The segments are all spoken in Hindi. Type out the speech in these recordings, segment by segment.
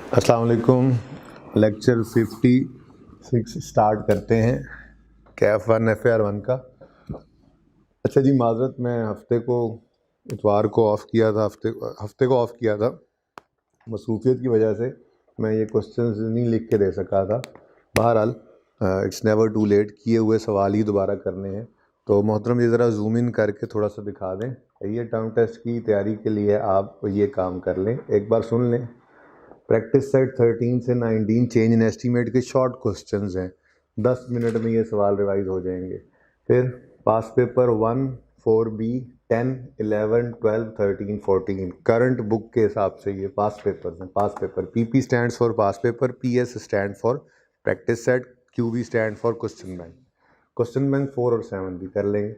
अस्सलाम वालेकुम। लेक्चर 56 स्टार्ट करते हैं कैफ 1 FAR 1 का। अच्छा जी, माज़रत मैं इतवार को ऑफ़ किया था, हफ्ते को ऑफ़ किया था। मसरूफ़ियत की वजह से मैं ये क्वेश्चंस नहीं लिख के दे सका था। बहरहाल इट्स नेवर टू लेट, किए हुए सवाल ही दोबारा करने हैं। तो मोहतरम ये ज़रा जूम इन करके थोड़ा सा दिखा दें। ये टर्म टेस्ट की तैयारी के लिए आप ये काम कर लें, एक बार सुन लें। प्रैक्टिस सेट 13 से 19 चेंज इन एस्टीमेट के शॉर्ट क्वेश्चंस हैं। 10 मिनट में ये सवाल रिवाइज हो जाएंगे। फिर पास पेपर 1, 4B, 10, 11, 12, 13, 14 करंट बुक के हिसाब से ये पास पेपर हैं। Past paper PP stands for past paper, PS stand for practice set, QB stand for question bank. Question bank 4 और 7 भी कर लेंगे,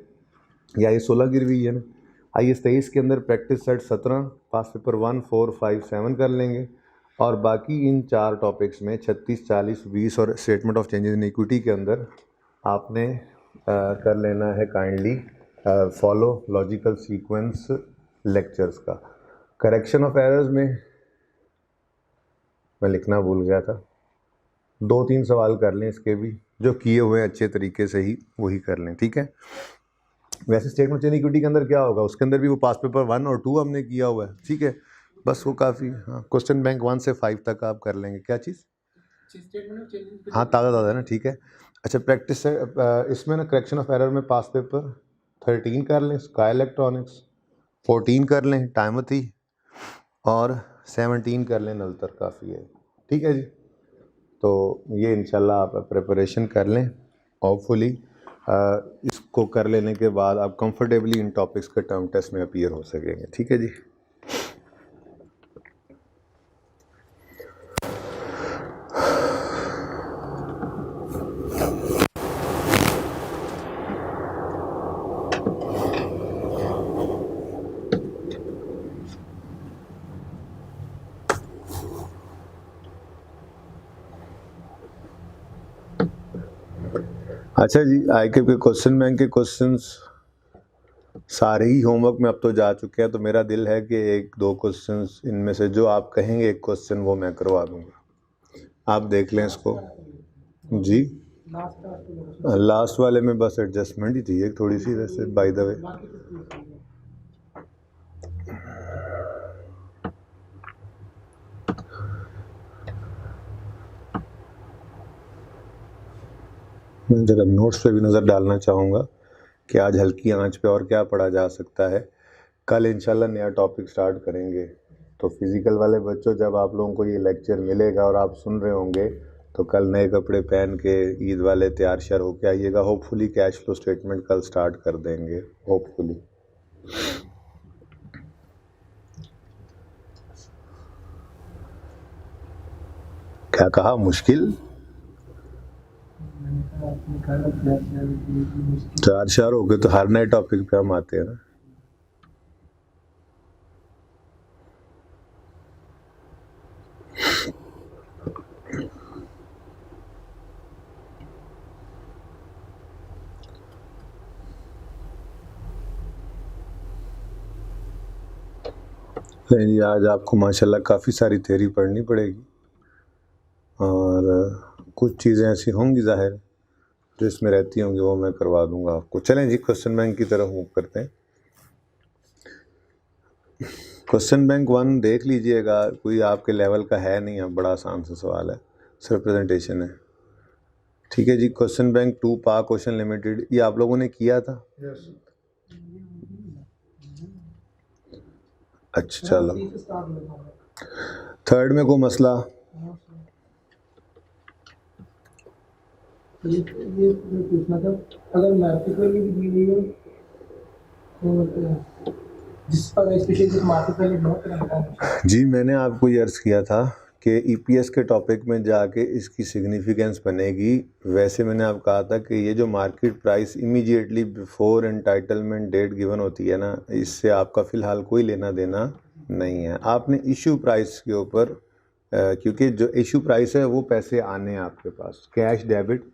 या ये 16 गिरवी है ना। IS 23 के अंदर प्रैक्टिस सेट 17, पास पेपर 1, 4, 5, 7 कर लेंगे। और बाकी इन 4 टॉपिक्स में 36, 40, 20 और statement of changes in equity के अंदर आपने कर लेना है kindly follow logical sequence lectures का। करेक्शन ऑफ एरर्स में मैं लिखना भूल गया था, 2-3 सवाल कर लें इसके भी, जो किए हुए अच्छे तरीके से ही वही कर लें, ठीक है। वैसे स्टेटमेंट चेंज इक्विटी के अंदर क्या होगा, उसके अंदर भी वो पास पेपर 1 और 2 हमने किया हुआ है, ठीक है। बस वो काफ़ी, हाँ, क्वेश्चन बैंक 1 से 5 तक आप कर लेंगे। क्या चीज़? हाँ, ताज़ा है ना, ठीक है। अच्छा, प्रैक्टिस है इसमें ना करेक्शन ऑफ एरर में पास पेपर 13 कर लें, स्काई इलेक्ट्रॉनिक्स 14 कर लें, टाइमथी, और 17 कर लें, नलतर, काफ़ी है, ठीक है जी। तो ये इंशाल्लाह आप प्रिपरेशन कर लें। होपफुली इसको कर लेने के बाद आप कंफर्टेबली इन टॉपिक्स के टर्म टेस्ट में अपीयर हो सकेंगे, ठीक है जी। अच्छा जी, IQ के क्वेश्चन बैंक के क्वेश्चंस सारे ही होमवर्क में अब तो जा चुके हैं, तो मेरा दिल है कि 1-2 क्वेश्चंस इनमें से जो आप कहेंगे एक क्वेश्चन वो मैं करवा दूंगा। आप देख लें इसको जी। लास्ट वाले में बस एडजस्टमेंट ही थी एक थोड़ी सी, वैसे बाय द वे। मैं जरा नोट्स पे भी नज़र डालना चाहूँगा कि आज हल्की आंच पे और क्या पढ़ा जा सकता है। कल इंशाल्लाह नया टॉपिक स्टार्ट करेंगे। तो फिज़िकल वाले बच्चों, जब आप लोगों को ये लेक्चर मिलेगा और आप सुन रहे होंगे, तो कल नए कपड़े पहन के ईद वाले तैयार श्यार होके आइएगा। होपफुली कैश फ्लो स्टेटमेंट कल स्टार्ट कर देंगे, होपफुली। क्या कहा, मुश्किल? तैयार श्यार हो गए तो हर नए टॉपिक पे हम आते हैं ना। जी, आज आपको माशाल्लाह काफ़ी सारी थ्योरी पढ़नी पड़ेगी और कुछ चीज़ें ऐसी होंगी ज़ाहिर जो इसमें रहती होंगी, वो मैं करवा दूंगा आपको। चलें जी, क्वेश्चन बैंक की तरफ मूव करते हैं। क्वेश्चन बैंक 1 देख लीजिएगा, कोई आपके लेवल का है नहीं, अब बड़ा आसान सा सवाल है, सिर्फ प्रेजेंटेशन है, ठीक है जी। क्वेश्चन बैंक 2 पाक क्वेश्चन लिमिटेड, ये आप लोगों ने किया था? yes. अच्छा, चलो। थर्ड में कोई मसला? ये पूछना था, अगर मार्केट वैल्यू भी दी गई हो तो जिस पर स्पेशली मार्केट वैल्यू बहुत रहता है। जी, मैंने आपको ये अर्ज़ किया था कि EPS के टॉपिक में जाके इसकी सिग्निफिकेंस बनेगी। वैसे मैंने आपको कहा था कि ये जो market price immediately before entitlement date given होती है ना, इससे आपका फ़िलहाल कोई लेना देना नहीं है। आपने इशू प्राइस के ऊपर, क्योंकि जो इशू प्राइस है वो पैसे आने हैं आपके पास, कैश डेबिट,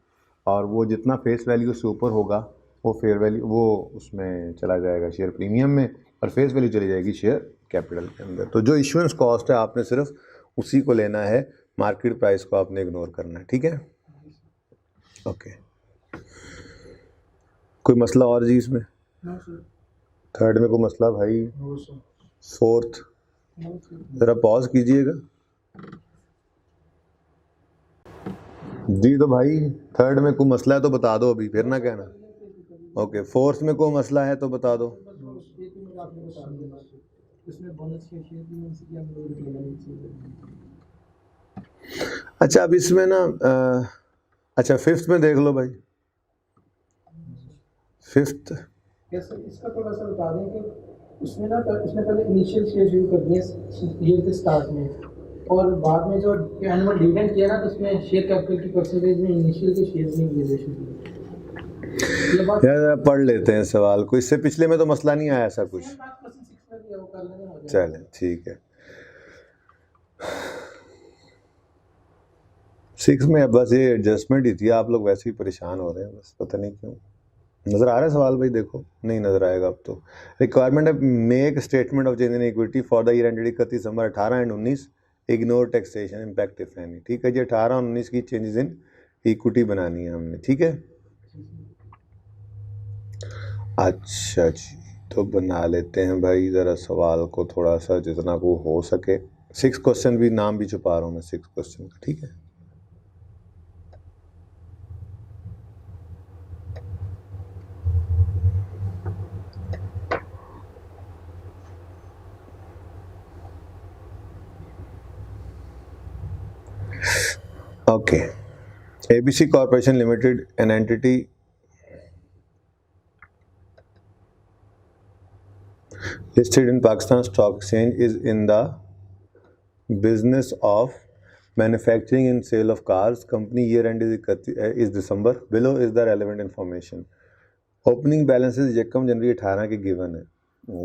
और वो जितना फेस वैल्यू से ऊपर होगा वो फेयर वैल्यू वो उसमें चला जाएगा शेयर प्रीमियम में, और फेस वैल्यू चली जाएगी शेयर कैपिटल के अंदर। तो जो इशुएंस कॉस्ट है आपने सिर्फ उसी को लेना है, मार्केट प्राइस को आपने इग्नोर करना है, ठीक है। ओके, कोई मसला और जी इसमें? No sir. थर्ड में कोई मसला भाई? No sir. Fourth no sir. ज़रा पॉज कीजिएगा जी। तो भाई थर्ड में कोई मसला है तो बता दो अभी, फिर ना कहना। ओके, फोर्थ में कोई मसला है तो बता दो। इसमें बोनस के शेयर भी मिल सकते हैं। अच्छा, अब इसमें ना अच्छा फिफ्थ में देख लो भाई, फिफ्थ। यस सर, इसका थोड़ा सा बता दें कि उसमें ना उसने पहले इनिशियल शेयर शुरू कर दिए ईयर के स्टार्ट में, और बाद में जो एनुअल डिविडेंड किया ना तो उसमें शेयर कैपिटल की परसेंटेज में इनिशियल के शेयर्स नहीं दिए शुरू। ये बात यार जरा पढ़ लेते हैं सवाल को, इससे पिछले में तो मसला नहीं आया ऐसा कुछ। चलें ठीक है। 6 में अब बस ये एडजस्टमेंट ही थी, आप लोग वैसे ही परेशान हो रहे हैं बस, पता नहीं क्यों। नज़र आ रहा है सवाल भाई? देखो नहीं नज़र आएगा अब तो। रिक्वायरमेंट है make statement of change in equity for the year ended 31 December 18 and 19, ignore taxation impact if any. ठीक है जी, 18 और 19 की चेंजेस इन इक्विटी बनानी है हमने, ठीक है। अच्छा जी, तो बना लेते हैं भाई ज़रा सवाल को थोड़ा सा जितना को हो सके। 6 क्वेश्चन भी, नाम भी छुपा रहा हूँ मैं 6 क्वेश्चन का, ठीक है। Okay, ABC Corporation Limited, an entity listed in Pakistan Stock Exchange, is in the business of manufacturing and sale of cars. Company year end is December. Below is the relevant information. Opening balances यकम जनवरी 18 के गिवन है,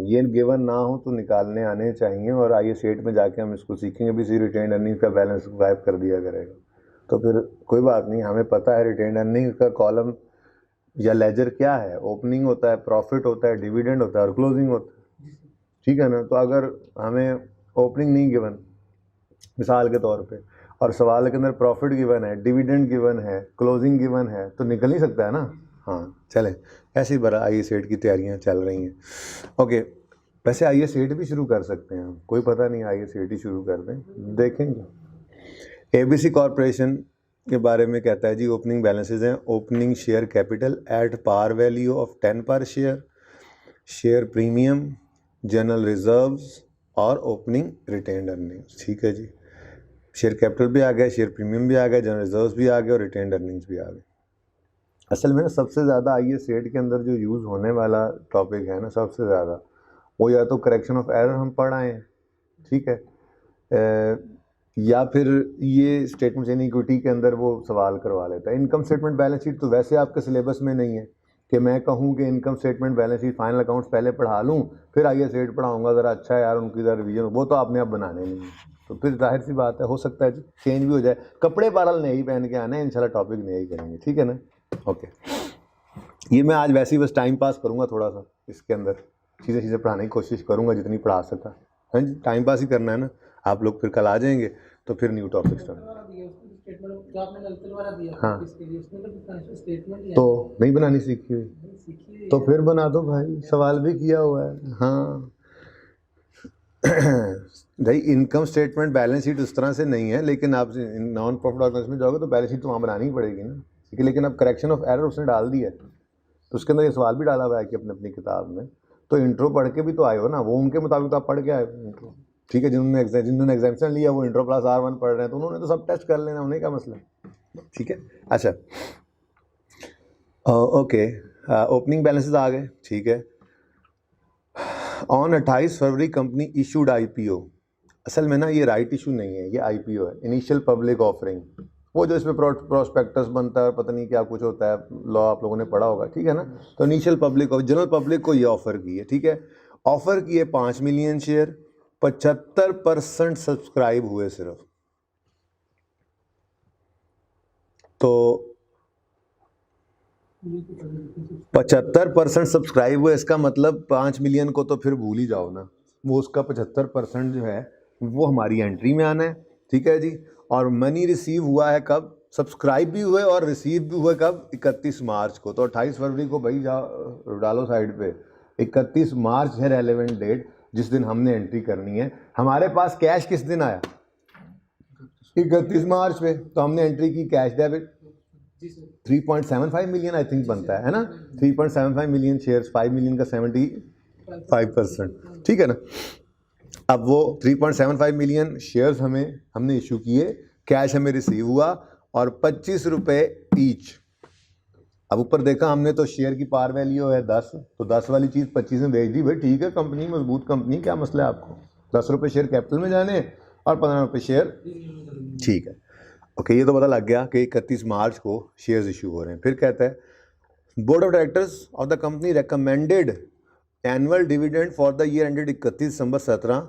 ये गिवन ना हो तो निकालने आने चाहिए, और आइए सेट में जाके हम इसको सीखेंगे भी। सी रिटेन अर्निंग का बैलेंस गायब कर दिया करेगा तो फिर कोई बात नहीं, हमें पता है रिटेन अर्निंग का कॉलम या लेजर क्या है। ओपनिंग होता है, प्रॉफिट होता है, डिविडेंड होता है और क्लोजिंग होता है, ठीक है ना। तो अगर हमें ओपनिंग नहीं गिवन मिसाल के तौर पे, और सवाल के अंदर प्रॉफिट गिवन है, डिविडेंड गिवन है, क्लोजिंग गिवन है, तो निकल नहीं सकता है ना। हाँ चलें, ऐसे ही बड़ा आई सेट की तैयारियां चल रही हैं। ओके, वैसे आई सेट भी शुरू कर सकते हैं हम, कोई पता नहीं, आई सेट ही शुरू कर दें, देखेंगे। ABC कॉरपोरेशन के बारे में कहता है जी, ओपनिंग बैलेंसेज हैं, opening share capital at par value of 10 per share, share premium, general reserves और ओपनिंग रिटेन्ड अर्निंग्स, ठीक है जी। शेयर कैपिटल भी आ गया, शेयर प्रीमियम भी आ गया, जनरल रिजर्व्स भी आ गए और रिटेन्ड अर्निंग्स भी आ गए। असल में ना सबसे ज़्यादा आई सेट के अंदर जो यूज़ होने वाला टॉपिक है ना सबसे ज़्यादा, वो या तो करेक्शन ऑफ एरर हम पढ़ाएँ, ठीक है, या फिर ये स्टेटमेंट इन इक्विटी के अंदर वो सवाल करवा लेता है। इनकम स्टेटमेंट बैलेंस शीट तो वैसे आपके सिलेबस में नहीं है कि मैं कहूँ कि income statement balance sheet final accounts पहले पढ़ा लूँ फिर आई सेट पढ़ाऊँगा, ज़रा अच्छा है यार उनकी ज़रा रिवीजन, वो तो आपने अब बनाने नहीं है, तो फिर जाहिर सी बात है हो सकता है चेंज भी हो जाए। कपड़े बहरहाल नए ही पहन के आने हैं, इंशाल्लाह टॉपिक नए ही करेंगे, ठीक है ना। ओके, ये मैं आज वैसे ही बस टाइम पास करूँगा थोड़ा सा, इसके अंदर चीज़ें पढ़ाने की कोशिश करूँगा जितनी पढ़ा सका। हाँ जी, टाइम पास ही करना है ना, आप लोग फिर कल आ जाएंगे तो फिर न्यू टॉपिक स्टार्ट। हाँ, तो नहीं बनानी सीखी हुई तो फिर बना दो भाई, सवाल भी किया हुआ है। हाँ भाई, इनकम स्टेटमेंट बैलेंस शीट उस तरह से नहीं है, लेकिन आप नॉन प्रॉफिट ऑर्गेनाइजेशन में जाओगे तो बैलेंस शीट तो वहाँ बनानी ही पड़ेगी ना, ठीक है। लेकिन अब करेक्शन ऑफ एरर उसने डाल दी है, तो उसके अंदर ये सवाल भी डाला हुआ है कि अपनी अपनी किताब में, तो इंट्रो पढ़ के भी तो आए हो ना, वो उनके मुताबिक तो आप पढ़ के आए हो इंट्रो, ठीक है। जिन्होंने एग्जामिशन लिया वो इंट्रो प्लस R1 पढ़ रहे हैं, तो उन्होंने तो सब टेस्ट कर लेना, उन्हें क्या मसला, ठीक है। अच्छा ओके, ओपनिंग बैलेंसेस आ गए, ठीक है। On 28 February company issued IPO। असल में ना ये राइट इशू नहीं है, ये IPO है, इनिशियल पब्लिक ऑफरिंग, वो जो इसमें प्रोस्पेक्टस बनता है, पता नहीं क्या कुछ होता है, लॉ आप लोगों ने पढ़ा होगा, ठीक है ना। तो इनिशियल पब्लिक, जनरल पब्लिक को ये ऑफर की है, ठीक है। ऑफर किए 5 मिलियन शेयर, 75% सब्सक्राइब हुए सिर्फ, तो 75% सब्सक्राइब हुए, इसका मतलब 5 मिलियन को तो फिर भूल ही जाओ ना, वो उसका 75% जो है वो हमारी एंट्री में आना है, ठीक है जी। और मनी रिसीव हुआ है कब, सब्सक्राइब भी हुए और रिसीव भी हुए कब, 31 मार्च को। तो 28 फरवरी को भाई जाओ डालो साइड पे, 31 मार्च है रेलेवेंट डेट जिस दिन हमने एंट्री करनी है। हमारे पास कैश किस दिन आया, 31 मार्च पे, तो हमने एंट्री की cash debit 3.75 million I think बनता है ना, 3.75 मिलियन शेयर्स, 5 मिलियन का 75%, ठीक है ना। अब वो 3.75 मिलियन शेयर्स हमने इशू किए, कैश हमें रिसीव हुआ और 25 रुपये ईच। अब ऊपर देखा हमने तो शेयर की पार वैल्यू है 10, तो 10 वाली चीज़ 25 में बेच दी। भाई ठीक है, कंपनी मजबूत कंपनी, क्या मसला है आपको, 10 रुपये शेयर कैपिटल में जाने और 15 रुपये शेयर, ठीक है ओके। ये तो पता लग गया कि 31 मार्च को शेयर्स इशू हो रहे हैं। फिर कहता है board of directors of the company recommended annual dividend for the year ended 31 दिसंबर 17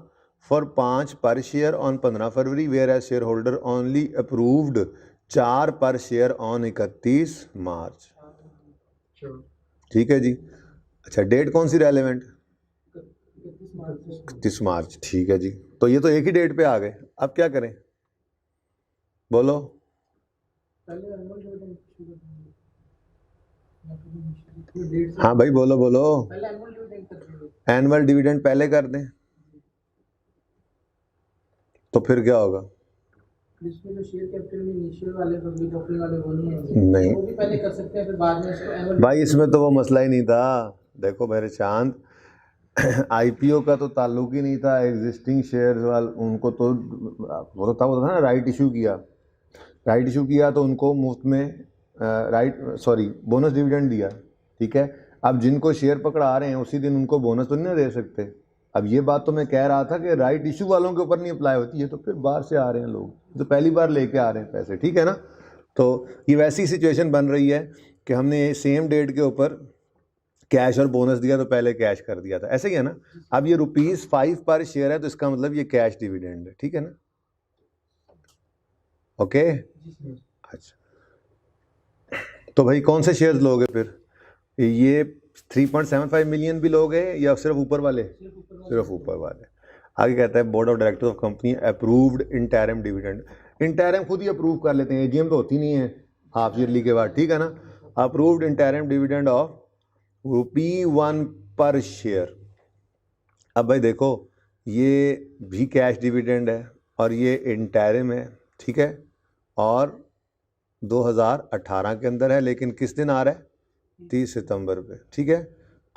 for 5 per share on 15 February, whereas share holder only approved 4 per share on 31 मार्च। ठीक है जी। अच्छा, डेट कौन सी रेलेवेंट, 31 मार्च, ठीक है जी। तो ये तो एक ही डेट पे आ गए, अब क्या करें बोलो। हाँ भाई बोलो बोलो, एनुअल डिविडेंड पहले कर दें तो फिर क्या होगा, इसमें जो शेयर कैपिटल में इनिशियल वाले पब्लिक ऑफरिंग वाले वो नहीं है, नहीं वो भी पहले कर सकते हैं, फिर बाद में इसको एनुअल। भाई इसमें तो वो मसला ही नहीं था। देखो मेरे चांद, आईपीओ का तो ताल्लुक ही नहीं था एग्जिस्टिंग शेयर वाल, उनको तो वो तो था ना, राइट इशू किया, राइट इशू किया तो उनको मुफ्त में बोनस डिविडेंड दिया, ठीक है। अब जिनको शेयर पकड़ा रहे हैं उसी दिन उनको बोनस तो नहीं दे सकते। अब ये बात तो मैं कह रहा था कि राइट इशू वालों के ऊपर नहीं अप्लाई होती है, तो फिर बाहर से आ रहे हैं लोग, तो पहली बार लेके आ रहे हैं पैसे, ठीक है ना। तो ये वैसी सिचुएशन बन रही है कि हमने सेम डेट के ऊपर कैश और बोनस दिया तो पहले कैश कर दिया था, ऐसे ही है ना। अब ये ₹5 पर शेयर है तो इसका मतलब ये कैश डिविडेंड है, ठीक है ना, ओके। अच्छा, तो भाई कौन से शेयर्स लोगे फिर, ये 3.75 मिलियन भी लोगे या सिर्फ ऊपर वाले, सिर्फ ऊपर वाले। आगे कहता है board of directors of company approved interim dividend, interim खुद ही अप्रूव कर लेते हैं, एजीएम तो होती नहीं है हाफ ईयरली के बाद, ठीक है ना। अप्रूव्ड इंटरिम डिविडेंड ऑफ ₹1 पर शेयर। अब भाई देखो ये भी कैश डिविडेंड है और ये इंटरिम है, ठीक है, और 2018 के अंदर है, लेकिन किस दिन आ रहा है, 30 सितंबर पे, ठीक है।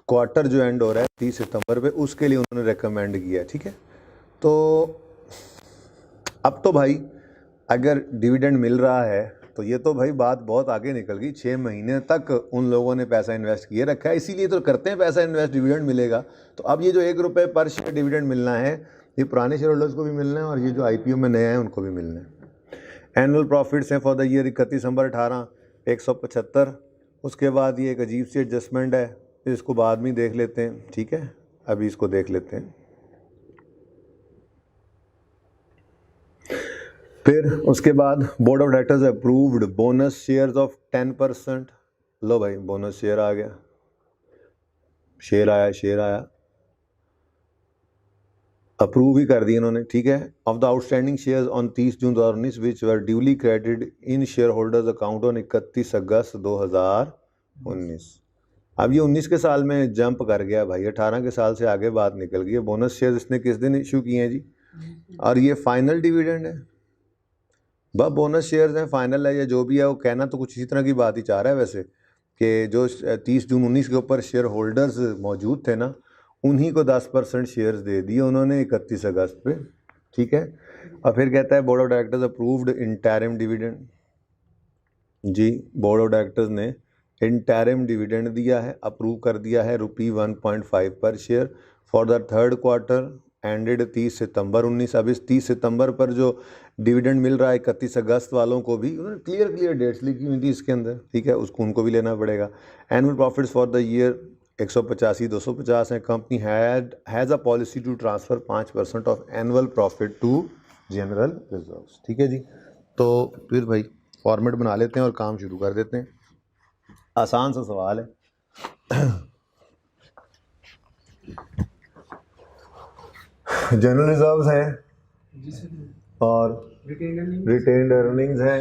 क्वार्टर जो एंड हो रहा है 30 सितंबर पे, उसके लिए उन्होंने रेकमेंड किया, ठीक है। तो अब तो भाई अगर डिविडेंड मिल रहा है तो ये तो भाई बात बहुत आगे निकल गई, 6 महीने तक उन लोगों ने पैसा इन्वेस्ट किए रखा है, इसीलिए तो करते हैं पैसा इन्वेस्ट, डिविडेंड मिलेगा। तो अब ये जो ₹1 पर शेयर डिविडेंड मिलना है, ये पुराने शेयर होल्डर्स को भी मिलना है और ये जो आईपीओ में नए हैं उनको भी मिलना है। एनुअल प्रॉफिट्स हैं फॉर द ईयर 31 दिसंबर 18 175। उसके बाद ये एक अजीब सी एडजस्टमेंट है, इसको बाद में देख लेते हैं, ठीक है, अभी इसको देख लेते हैं। फिर उसके बाद board of directors approved bonus shares of 10%। लो भाई बोनस शेयर आ गया, शेयर आया अप्रूव ही कर दिए इन्होंने, ठीक है। Of the outstanding shares on 30 June 2019 which were duly credited in share holders account on 31 अगस्त 2019। अब ये 19 के साल में जंप कर गया भाई, 18 के साल से आगे बात निकल गई है। बोनस शेयर्स इसने किस दिन इशू किए हैं जी, और ये फाइनल डिविडेंड है, बस बोनस शेयर्स हैं, फाइनल है या जो भी है, वो कहना तो कुछ इसी तरह की बात ही चाह रहा है वैसे, कि जो 30 जून 19 के ऊपर शेयर होल्डर्स मौजूद थे ना, उन्हीं को 10% शेयर्स दे दिए उन्होंने 31 अगस्त पे, ठीक है। और फिर कहता है board of directors approved interim dividend. जी, बोर्ड ऑफ डायरेक्टर्स ने इंटरिम डिविडेंड दिया है, अप्रूव कर दिया है ₹1.5 per share for the third quarter ended 30 September 19। अब इस 30 सितंबर पर जो डिविडेंड मिल रहा है 31 अगस्त वालों को भी, उन्होंने क्लियर डेट्स लिखी हुई थी इसके अंदर, ठीक है, उसको उनको भी लेना पड़ेगा। Annual profits for the year 185-250 है। Company has a policy to transfer 5% of annual profit to general reserves, ठीक है जी। तो फिर भाई फॉर्मेट बना लेते हैं और काम शुरू कर देते हैं, आसान सा सवाल है। जनरल रिजर्व्स हैं और रिटेन्ड अर्निंग्स है,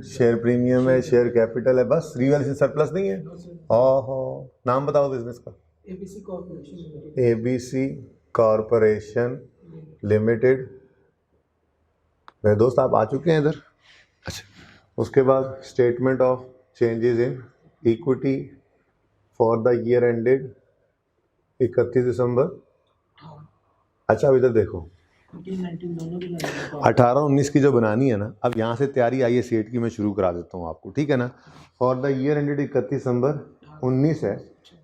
शेयर प्रीमियम है, शेयर कैपिटल है, बस रिवैल्यूएशन सरप्लस नहीं है। ओहो, नाम बताओ बिजनेस का। ABC corporation limited. मेरे दोस्त आप आ चुके हैं इधर। अच्छा, उसके बाद statement of changes in equity for the year ended 31 दिसंबर। अच्छा अब इधर देखो, 18-19 की जो बनानी है ना, अब यहाँ से तैयारी आई है सेट की, मैं शुरू करा देता हूँ आपको, ठीक है ना। फॉर द ईयर एंडेड 31 दिसंबर 19 है,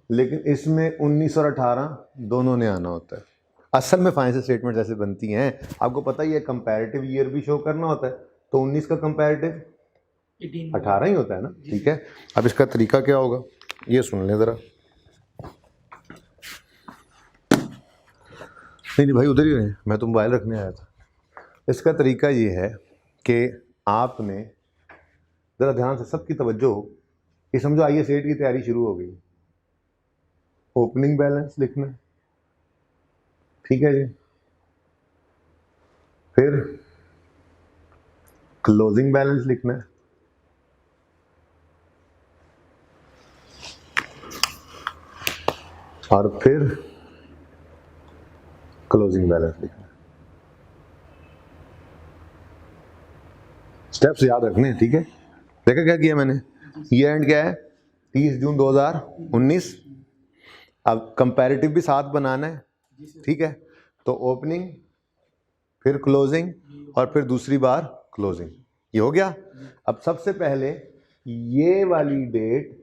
लेकिन इसमें 19 और 18 दोनों ने आना होता है। असल में फाइनेंशियल स्टेटमेंट ऐसे बनती हैं, आपको पता ही है, कंपैरेटिव ईयर भी शो करना होता है, तो 19 का कंपैरेटिव 18 ही होता है ना, ठीक है। अब इसका तरीका क्या होगा ये सुन लें ज़रा। नहीं भाई उधर ही रहे, मैं तो मोबाइल रखने आया था। इसका तरीका ये है कि आपने ज़रा ध्यान से सबकी तवज्जो, ये समझो आइए सेट की तैयारी शुरू हो गई। ओपनिंग बैलेंस लिखना है, ठीक है जी। फिर क्लोजिंग बैलेंस लिखना है, और फिर क्लोजिंग बैलेंस लिखना है। स्टेप्स याद रखने हैं, ठीक है। देखा क्या किया मैंने, ये एंड क्या है 30 जून 2019। अब कंपैरेटिव भी साथ बनाना है, ठीक है। तो ओपनिंग, फिर क्लोजिंग, और फिर दूसरी बार क्लोजिंग, ये हो गया। अब सबसे पहले ये वाली डेट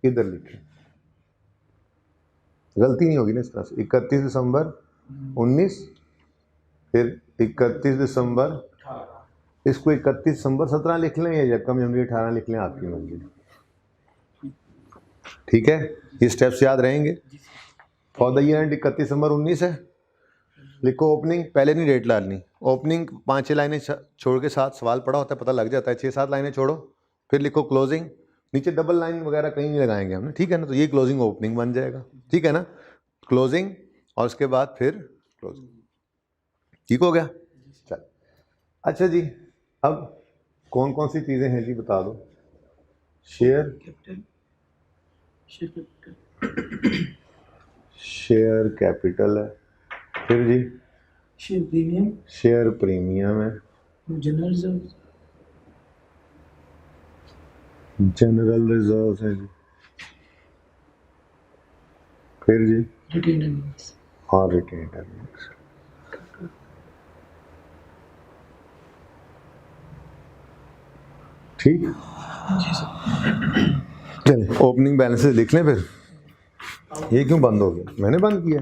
इधर लिखें, गलती नहीं होगी ना इस तरह से। 31 दिसंबर 19, फिर 31 दिसंबर, इसको 31 दिसंबर 17 लिख लें या कम जनवरी 18 लिख लें, आपकी मर्जी, ठीक है। ये स्टेप्स याद रहेंगे। फॉर द ईयर एंड 31 दिसंबर 19 है, लिखो ओपनिंग, पहले नहीं डेट डालनी, ओपनिंग 5-6 लाइनें छोड़ के, साथ सवाल पड़ा होता है पता लग जाता है, 6-7 लाइनें छोड़ो, फिर लिखो क्लोजिंग, नीचे डबल लाइन वगैरह कहीं नहीं लगाएंगे हमने, ठीक है ना। तो ये क्लोजिंग ओपनिंग बन जाएगा, ठीक है ना। क्लोजिंग और उसके बाद फिर क्लोजिंग, ठीक हो गया। चल अच्छा जी, अब कौन कौन सी चीज़ें हैं जी बता दो। शेयर कैपिटल है, फिर जी शेयर प्रीमियम है, जनरल रिजर्व है जी, फिर जी और रिटेन्ड अर्निंग्स। ठीक, चलिए ओपनिंग बैलेंसेस लिख लें। फिर ये क्यों बंद हो गया, मैंने बंद किया,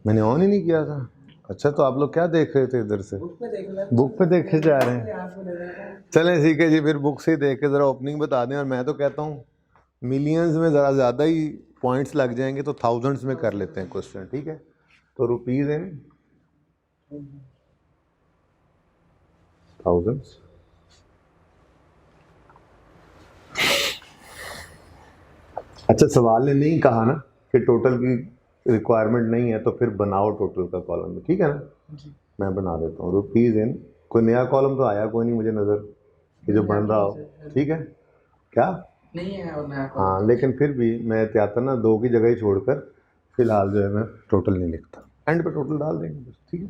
मैंने ऑन ही नहीं किया था। अच्छा तो आप लोग क्या देख रहे थे इधर से, बुक पे देखे जा रहे हैं। चलें ठीक है जी, फिर बुक से देख के ज़रा ओपनिंग बता दें। और मैं तो कहता हूँ मिलियंस में ज़रा ज़्यादा ही पॉइंट्स लग जाएंगे, तो थाउजेंड्स में कर लेते हैं क्वेश्चन, ठीक है। तो रुपीज़ इन थाउजेंड्स। अच्छा सवाल ने नहीं कहा ना कि टोटल की रिक्वायरमेंट नहीं है, तो फिर बनाओ टोटल का कॉलम, ठीक है ना जी। मैं बना देता हूँ रुपीज़ इन, कोई नया कॉलम तो आया कोई नहीं मुझे नज़र कि जो बन रहा हो, ठीक है। क्या नहीं है और नया कॉलम, हाँ, लेकिन फिर भी मैं एहतियातन ना 2 की जगह ही छोड़कर फिलहाल जो है मैं टोटल नहीं लिखता, एंड पे टोटल डाल देंगे बस, ठीक है।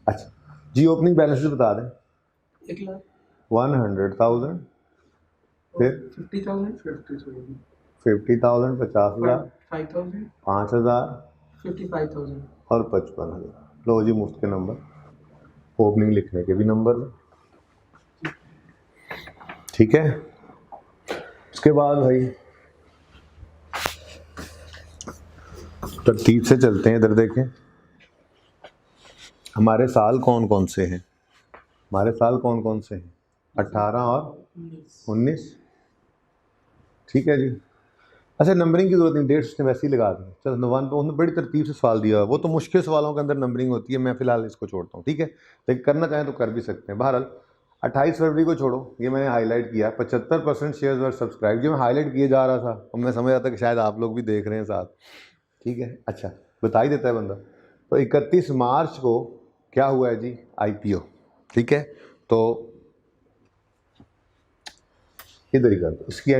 अच्छा जी, ओपनिंग बैलेंस बता दें। 100,000, फिर 50,000, 50,000, 50,000, 5,000, 55,000 और 55,000। लो जी मुफ्त के नंबर, ओपनिंग लिखने के भी नंबर में, ठीक है। उसके बाद भाई तरतीब से चलते हैं, इधर देखें हमारे साल कौन कौन से हैं, हमारे साल कौन कौन से हैं, 18 और 19, ठीक है जी। अच्छा नंबरिंग की जरूरत नहीं, डेट्स उसने वैसे ही लगा दी। चलो नवान पे उन्होंने बड़ी तरतीब से सवाल दिया, वो तो मुश्किल सवालों के अंदर नंबरिंग होती है, मैं फिलहाल इसको छोड़ता हूँ, ठीक है। लेकिन करना चाहें तो कर भी सकते हैं। बहरहाल 28 फरवरी को छोड़ो, ये मैंने हाईलाइट किया, 75% शेयर्स वर सब्सक्राइब, जो मैं हाईलाइट किए जा रहा था और मैं समझ रहा था कि शायद आप लोग भी देख रहे हैं साथ, ठीक है। अच्छा बता ही देता है बंदा। तो 31 मार्च को क्या हुआ है जी, IPO, ठीक है, तो इधर ही कर दो इसकी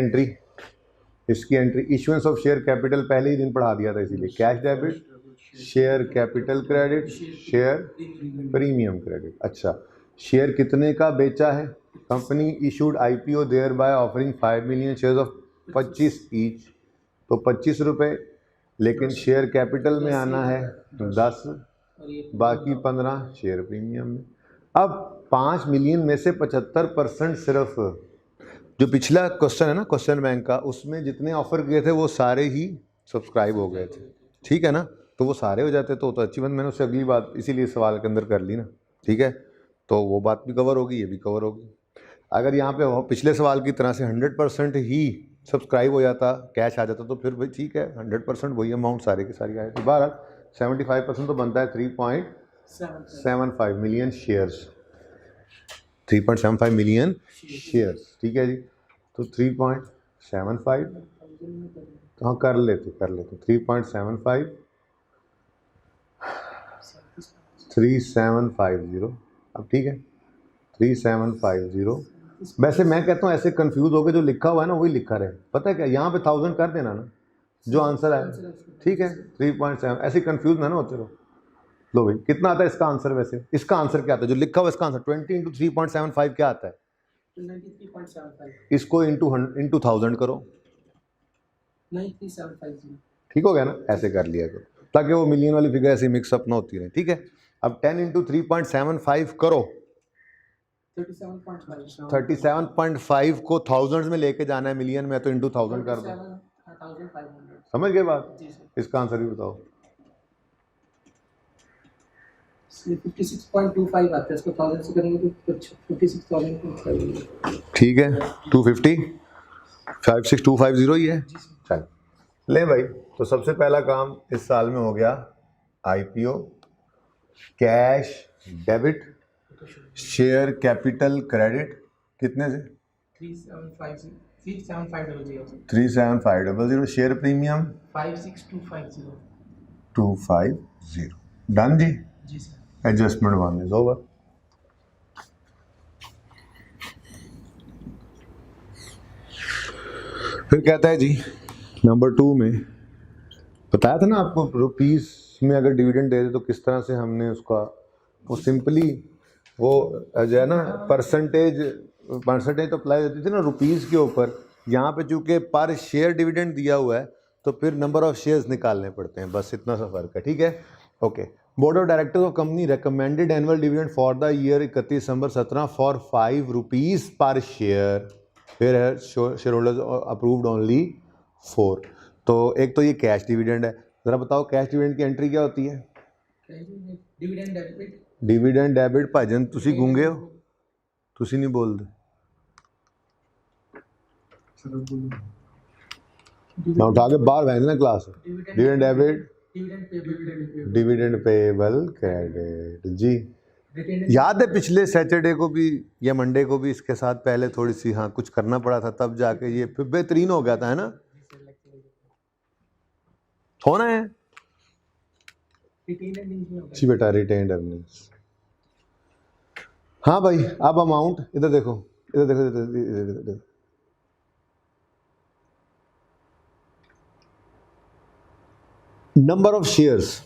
entry issuance of share capital पहले ही दिन पढ़ा दिया था, इसीलिए cash debit, share capital credit, share premium credit. अच्छा, शेयर कितने का बेचा है? कंपनी इशूड आईपीओ देयर बाय ऑफरिंग 5 मिलियन शेयर्स ऑफ 25 ईच, तो 25 रुपये, लेकिन शेयर कैपिटल में आना है 10, बाकी 15 शेयर प्रीमियम में। अब 5 मिलियन में से 75% सिर्फ, जो पिछला क्वेश्चन है ना क्वेश्चन बैंक का, उसमें जितने ऑफर किए थे वो सारे ही सब्सक्राइब हो गए थे, ठीक है ना, तो वो सारे हो जाते तो अच्छी बात, मैंने उससे अगली बात इसीलिए सवाल के अंदर कर ली ना, ठीक है, तो वो बात भी कवर होगी, ये भी कवर होगी। अगर यहाँ पे पिछले सवाल की तरह से 100% ही सब्सक्राइब हो जाता, कैश आ जाता, तो फिर भाई ठीक है, 100% वही अमाउंट सारे की सारी आए थी। 75% तो बनता है 3.75 मिलियन शेयर्स, 3.75 मिलियन शेयर्स, ठीक है जी। तो 3.75 तो हाँ कर लेते 3.75 3750, अब ठीक है 3750। वैसे मैं कहता हूँ ऐसे कंफ्यूज हो गए, जो लिखा हुआ है ना वही लिखा रहे, पता है क्या, यहाँ पे 1000 कर देना ना, जो आंसर है, ठीक है 3.7, ऐसे कंफ्यूज ना होते रहो। लो भाई, कितना आता है इसका आंसर? वैसे इसका आंसर क्या आता है जो लिखा हुआ, इसका आंसर 20 इंटू 3.75 क्या आता है? 93.75, इसको इंटू 1000 करो, 93750। ठीक हो गया ना, ऐसे कर लिया करो ताकि वो मिलियन वाली फिगर ऐसे मिक्सअप ना होती रहे, ठीक है। अब 10 इंटू 3.75 करो, 37.5 को थाउजेंड्स में लेके जाना है, मिलियन में तो इंटू 1000 कर दो, 37,500। समझ गए बात? जी सर। इसका आंसर भी बताओ। 56.25 आता है, इसको 1000 से करेंगे तो 56,000। ठीक है, 250 56250 ही है। चल ले भाई, तो सबसे पहला काम इस साल में हो गया IPO, cash debit, share capital credit, कितने से? 37500, शेयर प्रीमियम 56250। डन जी। जी सर। Adjustment 1 is over. फिर कहता है जी नंबर 2 में, बताया था ना आपको रुपीस में अगर डिविडेंड दे दे तो किस तरह से हमने उसका, वो सिंपली वो जो है ना परसेंटेज तो अप्लाई होती थी ना रुपीस के ऊपर, यहाँ पे चूंकि पर शेयर डिविडेंड दिया हुआ है तो फिर नंबर ऑफ शेयर्स निकालने पड़ते हैं, बस इतना सा फर्क है, ठीक है। Okay, board of directors of company recommended annual dividend for the year 31 दिसंबर 17 फॉर 5 रुपीज़ पर शेयर, फिर है शेयर होल्डर्स अप्रूव्ड ओनली 4। तो एक तो ये कैश डिविडेंड है, ज़रा बताओ कैश डिविडेंड की एंट्री क्या होती है? Dividend debit. डिविडेंड डेबिट भाजन तुसी गूंगे हो, तुसी नहीं बोलते ना, उठा के बाहर भेज देना class. Dividend debit, dividend payable credit जी। याद है पिछले सैटरडे को भी या मंडे को भी इसके साथ पहले थोड़ी सी हाँ कुछ करना पड़ा था, तब जाके ये फिर बेहतरीन हो गया था, है ना? होना है जी बेटा, रिटेन्ड अर्निंग्स। हाँ भाई, अब अमाउंट इधर देखो, इधर देखो, इधर देखो, नंबर ऑफ शेयर्स।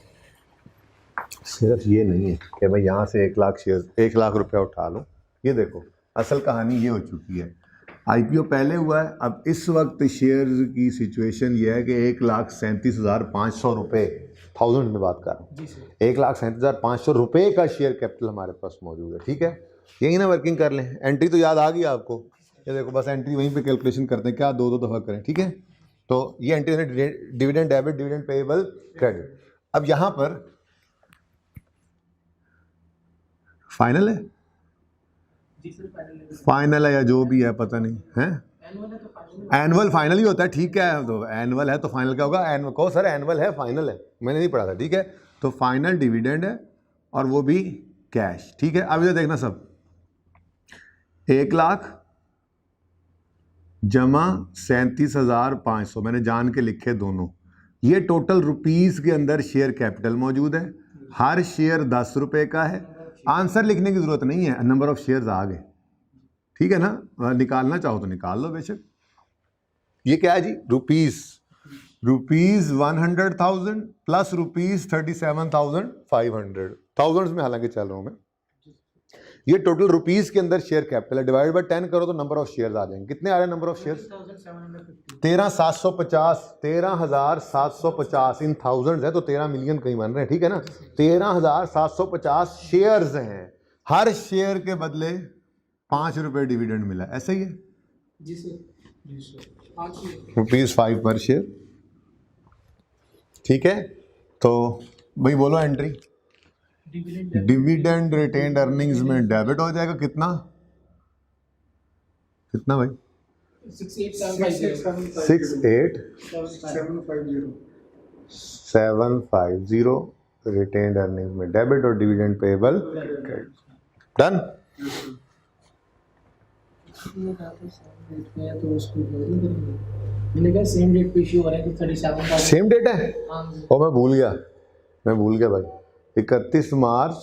सिर्फ ये नहीं है कि भाई यहाँ से 1 लाख शेयर 1 लाख रुपया उठा लो, ये देखो असल कहानी ये हो चुकी है। आईपीओ पहले हुआ है, अब इस वक्त शेयर की सिचुएशन ये है कि 1,37,500 रुपये, 1000 में बात कर रहा हूँ, 1,37,500 रुपये का शेयर कैपिटल हमारे पास मौजूद है, ठीक है। यही ना वर्किंग कर लें, एंट्री तो याद आ गई आपको, ये देखो बस एंट्री वहीं पे कैलकुलेशन करते हैं, क्या 2-2 दफ़ा करें, ठीक है। तो ये एंट्री है dividend debit, dividend payable credit. अब यहाँ पर फाइनल है, फाइनल है या जो भी है पता नहीं है, एनुअल फाइनल ही होता है, ठीक है। तो एनुअल है तो फाइनल क्या होगा? एनुअल कहो सर, एनुअल है फाइनल है, मैंने नहीं पढ़ा था, ठीक है। तो फाइनल डिविडेंड है और वो भी कैश, ठीक है। अब इधर देखना सब, 1 लाख जमा 37,500, मैंने जान के लिखे दोनों, ये टोटल रुपीस के अंदर शेयर कैपिटल मौजूद है, हर शेयर 10 रुपये का है, आंसर लिखने की ज़रूरत नहीं है, नंबर ऑफ शेयर्स आ गए, ठीक है ना। निकालना चाहो तो निकाल लो बेशक। ये क्या है जी, रुपीज़ 100,000 प्लस रुपीज़ 37,500, थाउजेंड्स में हालांकि चल रहा हूँ मैं। ये टोटल रुपीज़ के अंदर शेयर कैपिटल है, डिवाइड बाय 10 करो तो नंबर ऑफ शेयर्स आ जाएंगे। कितने आ रहे हैं number of shares? 13,750, 13,750 in thousands है तो 13 मिलियन कहीं बन रहे हैं, ठीक है ना। 13,750 शेयर्स हैं, हर शेयर के बदले 5 रुपए डिविडेंड मिला, ऐसा ही है जी सर, जी सर, ₹5 पर शेयर, ठीक है। तो भाई बोलो एंट्री, डिविडेंड रिटेन्ड अर्निंग्स में डेबिट हो जाएगा कितना, कितना भाई? 68,750 रिटेन्ड अर्निंग्स में डेबिट और डिविडेंड पेएबल डन। तो उसको मैंने कहा सेम डेट पे इशू हो रहा है कि 37,000 सेम डेट है, हाँ जी। ओ मैं भूल गया भाई, 31 मार्च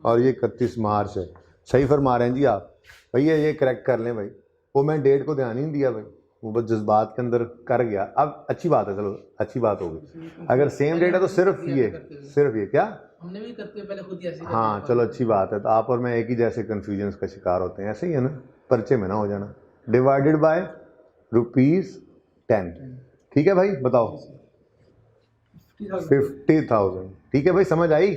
और ये 31 मार्च है, सही फरमा रहे हैं जी आप भैया, ये करेक्ट कर लें भाई। वो मैं डेट को ध्यान ही नहीं दिया भाई, वो बस जज्बात के अंदर कर गया। अब अच्छी बात है, चलो अच्छी बात होगी। अगर सेम डेट है तो सिर्फ ये क्या हमने भी करते हुए पहले खुद ही ऐसे ही हाँ चलो अच्छी बात है। तो आप और मैं एक ही जैसे कन्फ्यूजन का शिकार होते हैं, ऐसे ही है ना, पर्चे में ना हो जाना। डिवाइडेड बाय ₹10, ठीक है भाई, बताओ 50,000, ठीक है भाई, समझ आई।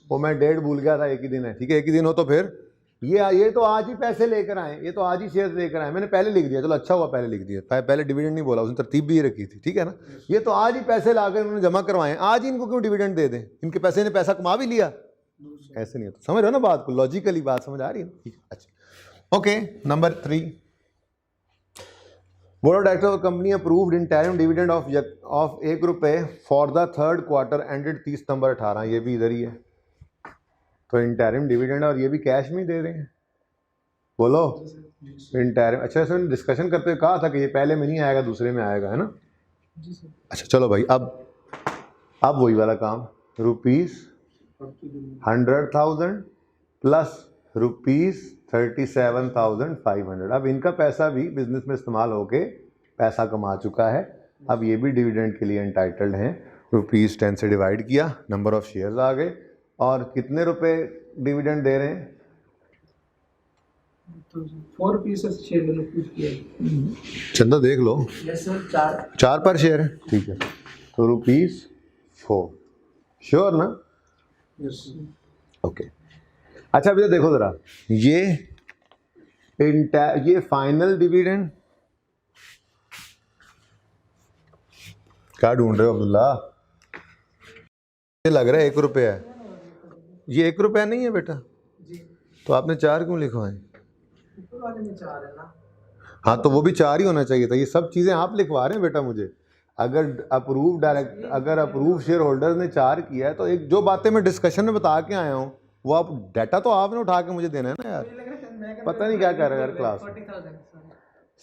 वो मैं डेट भूल गया था, एक ही दिन है, ठीक है, एक ही दिन हो तो फिर ये तो आज ही पैसे लेकर आए, ये तो आज ही शेयर लेकर आए, मैंने पहले लिख दिया, चलो अच्छा हुआ पहले लिख दिया, पहले डिविडेंड नहीं बोला, उसने तरतीब भी ये रखी थी, ठीक है ना। ये तो आज ही पैसे लाकर उन्होंने जमा करवाए, आज ही इनको क्यों डिविडेंड दे दें, इनके पैसे ने पैसा कमा भी लिया, ऐसे नहीं होता। समझ रहे हो ना बात को, लॉजिकली बात समझ आ रही है, ठीक है। अच्छा okay, number 3, board of director of company approved interim dividend of ₹1 for the third quarter ended 30 सितंबर 18, ये भी इधर ही है, तो इंटरिम डिविडेंड और ये भी कैश में दे रहे हैं, बोलो इंटरिम। अच्छा सर डिस्कशन करते हुए कहा था कि ये पहले में नहीं आएगा दूसरे में आएगा, है ना। अच्छा चलो भाई, अब वही वाला काम, ₹100,000 प्लस ₹37,500। अब इनका पैसा भी बिजनेस में इस्तेमाल होके पैसा कमा चुका है, अब ये भी डिविडेंड के लिए एंटाइटल्ड हैं। ₹10 से डिवाइड किया, नंबर ऑफ शेयर्स आ गए, और कितने रुपए डिविडेंड दे रहे हैं? 4 पीसेस शेयर मैंने कुछ किया। चंदा देख लो, यस सर, 4 पर शेयर है, ठीक है, तो ₹4, श्योर ना? Yes okay. अच्छा भैया देखो जरा, ये फाइनल डिविडेंड क्या ढूंढ रहे हो अब्दुल्ला? ये लग रहा है ₹1 है, ये ₹1 नहीं है बेटा जी, तो आपने 4 क्यों लिखवाए? ऊपर वाले में 4 है ना। हाँ तो वो भी 4 ही होना चाहिए था, ये सब चीज़ें आप लिखवा रहे हैं बेटा मुझे। अगर अप्रूव शेयर होल्डर्स ने 4 किया है तो एक जो बातें मैं डिस्कशन में बता के आया हूँ वो आप डाटा तो आपने उठा के मुझे देना है ना यार, पता नहीं क्या कर रहे हैं यार क्लास में।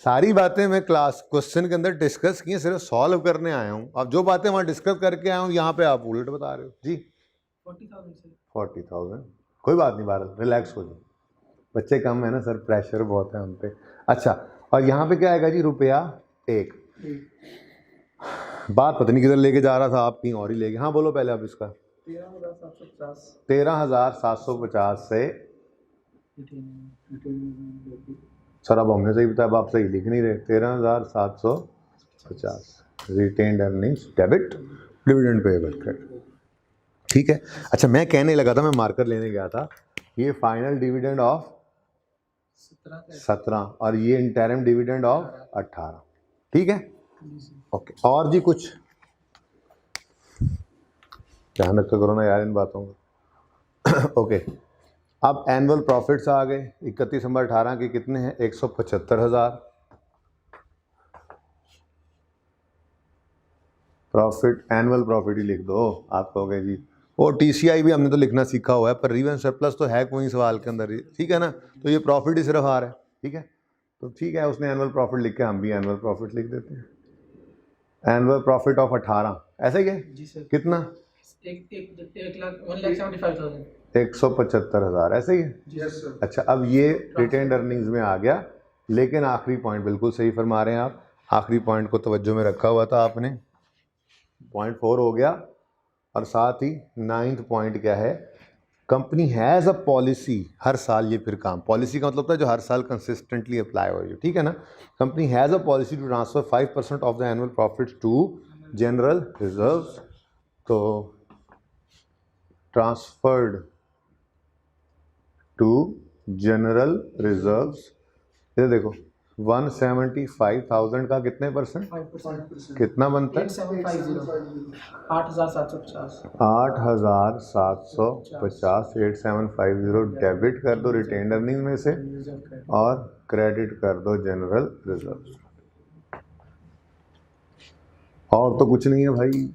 सारी बातें मैं क्लास क्वेश्चन के अंदर डिस्कस की, सिर्फ सॉल्व करने आया हूँ। अब जो बातें वहाँ डिस्कस करके आया हूँ यहाँ पे आप उलट बता रहे हो जी। 40,000 कोई बात नहीं भारत, रिलैक्स हो जाओ, बच्चे कम है ना सर, प्रेशर बहुत है हम पे। अच्छा और यहाँ पे क्या आएगा जी, ₹1। बात पता नहीं किधर लेके जा रहा था, आप कहीं और ही लेके, हाँ बोलो पहले आप इसका। 13,750 से सर अब हमने सही बताया, आप सही लिख नहीं रहे। 13,750 retained earnings debit, dividend payable credit, ठीक है। अच्छा मैं कहने लगा था, मैं मार्कर लेने गया था, ये फाइनल डिविडेंड ऑफ 17 और ये इंटरिम डिविडेंड ऑफ 18, ठीक है। ओके और जी कुछ ध्यान रखा करो ना यार इन बातों का। ओके अब एनुअल प्रॉफिट्स आ गए 31 दिसंबर 18 के, कितने हैं? 175,000। प्रॉफिट एनुअल प्रॉफिट ही लिख दो, आप कहोगे जी और TCI भी हमने तो लिखना सीखा हुआ है, पर रिवन सरप्लस तो है कोई सवाल के अंदर, ठीक है ना। तो ये प्रॉफिट ही सिर्फ आ रहा है, ठीक है, तो ठीक है, उसने एनुअल प्रॉफिट लिख के हम भी एनुअल प्रॉफिट लिख देते हैं। एनुअल प्रॉफिट ऑफ 18 ऐसा ही है जी सर, कितना? 1,75,000 175,000, ऐसे ही है। Yes sir. अच्छा, अब ये रिटेन्ड अर्निंग्स में आ गया, लेकिन आखिरी पॉइंट बिल्कुल सही फरमा रहे हैं आप, आखिरी पॉइंट को तवज्जो में रखा हुआ था आपने। पॉइंट 4 हो गया, और साथ ही 9th पॉइंट क्या है, कंपनी हैज़ अ पॉलिसी, हर साल ये फिर काम, पॉलिसी का मतलब होता है जो हर साल कंसिस्टेंटली अप्लाई हो, ठीक है ना। Company has a policy to transfer 5% of the annual profits to general reserves. तो ट्रांसफर्ड टू जनरल रिजर्व्स, ये देखो 175,000 का कितने परसेंट, 5%। कितना बनता है, 8750, 8750। 8750, 8750 डेबिट कर दो रिटेन्ड अर्निंग में से और क्रेडिट कर दो जनरल रिजर्व। और तो कुछ नहीं है भाई।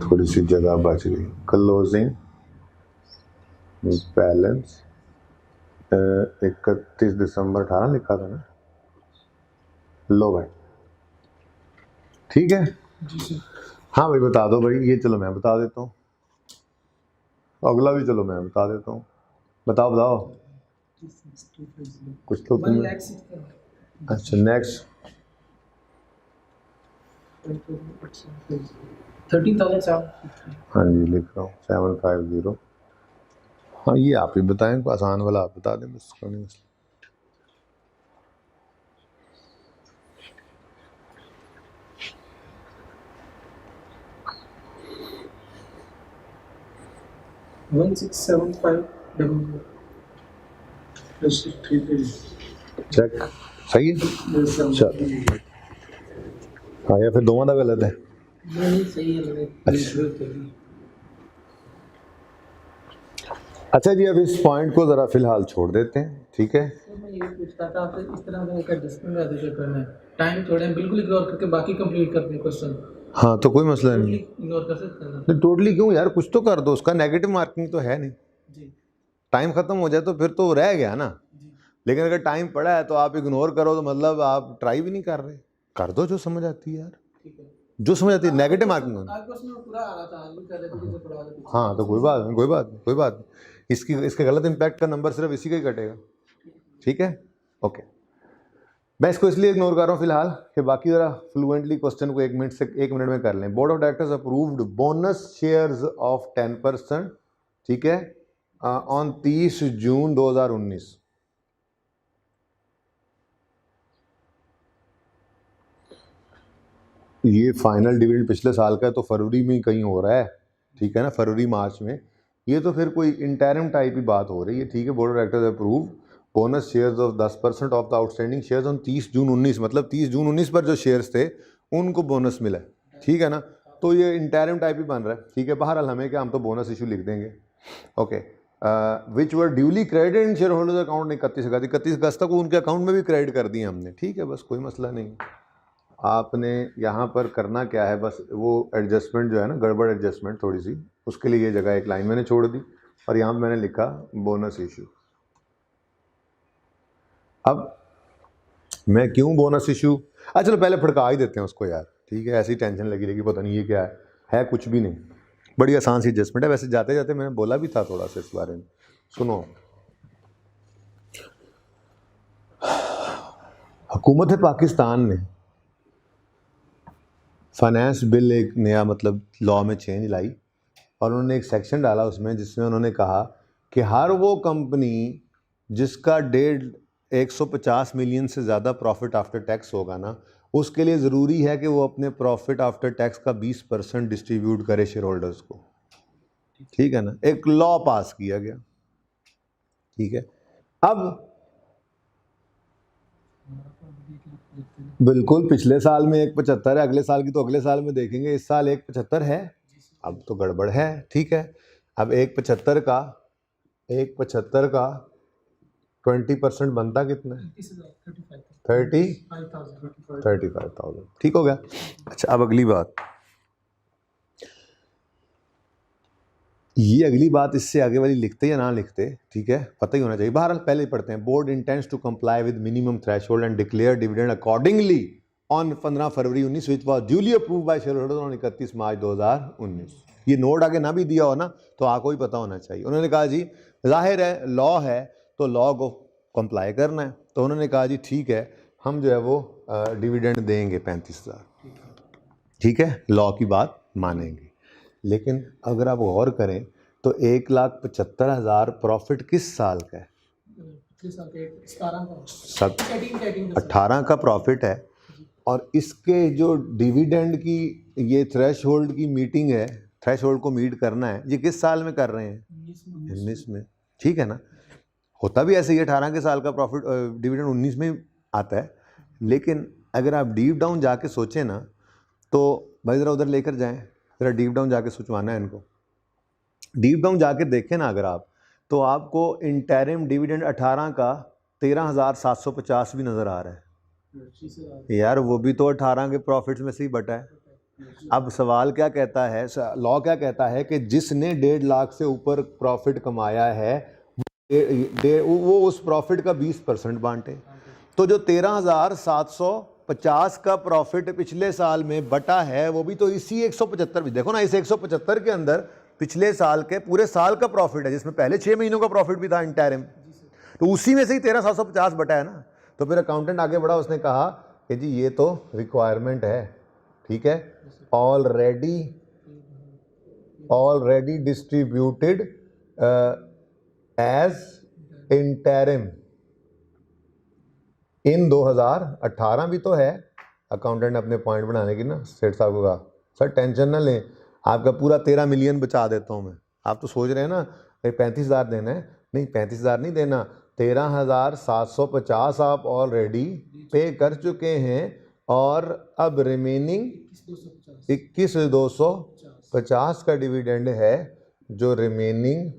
थोड़ी सी जगह बच गई। क्लोजिंग बैलेंस 31 दिसंबर 18 लिखा था ना, लो भाई, ठीक है। हाँ भाई बता दो भाई, ये चलो मैं बता देता हूँ, अगला भी चलो मैं बता देता हूँ, बताओ बताओ कुछ तो तुम। अच्छा नेक्स्ट 13,750। हाँ जी लिख रहा हूँ 750। हाँ ये आप ही बताएं, आसान वाला आप बता दें बस, कोई नहीं मसला। चेक सही है, चल हाँ, या फिर दोनों का गलत है। नहीं सही है। अच्छा जी, अब इस पॉइंट को ज़रा फिलहाल छोड़ देते हैं, ठीक है। मैं ये पूछता था आपसे, इस तरह का एक एडजस्टमेंट है पेपर में, टाइम थोड़े बिल्कुल इग्नोर करके बाकी कंप्लीट करते हैं क्वेश्चन। हाँ तो कोई मसला नहीं, इग्नोर कर सकते हैं। नहीं टोटली क्यों यार, कुछ तो कर दो, उसका नेगेटिव मार्किंग तो है नहीं जी। टाइम ख़त्म हो जाए तो फिर तो रह गया ना। लेकिन अगर टाइम पड़ा है तो आप इग्नोर करो तो मतलब आप ट्राई भी नहीं कर रहे। कर दो जो समझ आती है यार, जो समझ आती है, नेगेटिव मार्किंग होना। हाँ तो कोई बात नहीं, कोई बात नहीं, कोई बात नहीं, इसके गलत इम्पैक्ट का नंबर सिर्फ इसी का ही कटेगा, ठीक है ओके। मैं इसको इसलिए इग्नोर कर रहा हूँ फिलहाल कि बाकी ज़रा फ्लुएंटली क्वेश्चन को 1 मिनट में कर लें। Board of directors approved bonus shares of 10%, ठीक है, ऑन 30 जून 2019। ये फाइनल डिविडेंड पिछले साल का है तो फरवरी में ही कहीं हो रहा है, ठीक है ना, फरवरी मार्च में। ये तो फिर कोई इंटरिम टाइप की बात हो रही है, ठीक है। Board of directors approve bonus shares of 10% of the outstanding shares on 30 जून 19, मतलब 30 जून 19 पर जो शेयर्स थे उनको बोनस मिला है, ठीक है ना। तो ये इंटरिम टाइप ही बन रहा है, ठीक है। बहरहाल हमें क्या, हम तो बोनस इशू लिख देंगे, okay. Which were duly credit in share holders account, 31 अगस्त तक उनके अकाउंट में भी क्रेडिट कर दिए हमने, ठीक है, बस कोई मसला नहीं। आपने यहाँ पर करना क्या है, बस वो एडजस्टमेंट जो है ना, गड़बड़ एडजस्टमेंट थोड़ी सी, उसके लिए ये जगह एक लाइन मैंने छोड़ दी और यहाँ मैंने लिखा बोनस इशू। अब मैं क्यों बोनस इशू, अच्छा चलो पहले फड़का ही देते हैं उसको यार, ठीक है। ऐसी टेंशन लगी रहेगी, पता नहीं ये क्या है कुछ भी नहीं, बड़ी आसान सी एडजस्टमेंट है। वैसे जाते जाते मैंने बोला भी था थोड़ा सा इस बारे में, सुनो। हुकूमत पाकिस्तान ने फाइनेंस बिल एक नया मतलब लॉ में चेंज लाई और उन्होंने एक सेक्शन डाला उसमें, जिसमें उन्होंने कहा कि हर वो कंपनी जिसका 150 मिलियन से ज़्यादा प्रॉफिट आफ्टर टैक्स होगा ना, उसके लिए ज़रूरी है कि वो अपने प्रॉफिट आफ्टर टैक्स का 20% डिस्ट्रीब्यूट करे शेयर होल्डर्स को, ठीक है ना। एक लॉ पास किया गया, ठीक है। अब बिल्कुल पिछले साल में 175 है, अगले साल की तो अगले साल में देखेंगे, इस साल 175 है, अब तो गड़बड़ है, ठीक है। अब 175 का 20% बनता कितना है, 35,000, ठीक हो गया। अच्छा अब अगली बात, ये अगली बात इससे आगे वाली लिखते या ना लिखते, ठीक है, पता ही होना चाहिए। बहरहाल पहले ही पढ़ते हैं। Board intends to comply with minimum threshold and declare dividend accordingly on 15 February 19 which was duly approve by share holder on 31 March 2019। ये नोट आगे ना भी दिया हो ना तो आपको ही पता होना चाहिए। उन्होंने कहा जी जाहिर है लॉ है तो लॉ को कंप्लाई करना है, तो उन्होंने कहा जी ठीक है हम जो है वो डिविडेंड देंगे 35,000, ठीक है, लॉ की बात मानेंगे। लेकिन अगर आप गौर करें तो 1,75,000 प्रॉफिट किस साल का है? 18 का प्रॉफिट है। और इसके जो डिविडेंड की ये थ्रेश होल्ड की मीटिंग है, थ्रेश होल्ड को मीट करना है, ये किस साल में कर रहे हैं? 19 में, ठीक है ना। होता भी ऐसे ही 18 के साल का प्रॉफिट डिविडेंड 19 में आता है। लेकिन अगर आप डीप डाउन जाके सोचें ना तो भाई ज़रा उधर लेकर जाएं, ज़रा डीप डाउन जाके सोचवाना है इनको। डीप डाउन जाके देखें ना अगर आप, तो आपको इंटरिम डिविडेंड 18 का 13,750 भी नज़र आ रहा है यार, वो भी तो 18 के प्रॉफिट्स में से ही बटा है। अब सवाल क्या कहता है, लॉ क्या कहता है कि जिसने 1.5 लाख से ऊपर प्रॉफिट कमाया है वो उस प्रॉफिट का 20% बांटे। तो जो 13,750 का प्रॉफिट पिछले साल में बटा है वो भी तो इसी 175 भी देखो ना, इस 175 के अंदर पिछले साल के पूरे साल का प्रॉफिट है, जिसमें पहले 6 महीनों का प्रॉफिट भी था इंटरिम, तो उसी में से ही 13,750 बटा है ना। तो फिर अकाउंटेंट आगे बढ़ा, उसने कहा कि जी ये तो रिक्वायरमेंट है, ठीक है, ऑलरेडी डिस्ट्रीब्यूटेड एज इंटरिम इन 2018 भी तो है। अकाउंटेंट अपने पॉइंट बनाने की ना सेठ साहब को कहा सर टेंशन ना लें, आपका पूरा 13 मिलियन बचा देता हूँ मैं। आप तो सोच रहे हैं ना 35,000 देना है, नहीं 35,000 नहीं देना, 13,750 आप ऑलरेडी पे कर चुके हैं और अब रिमेनिंग 21,250 का डिविडेंड है जो रिमेनिंग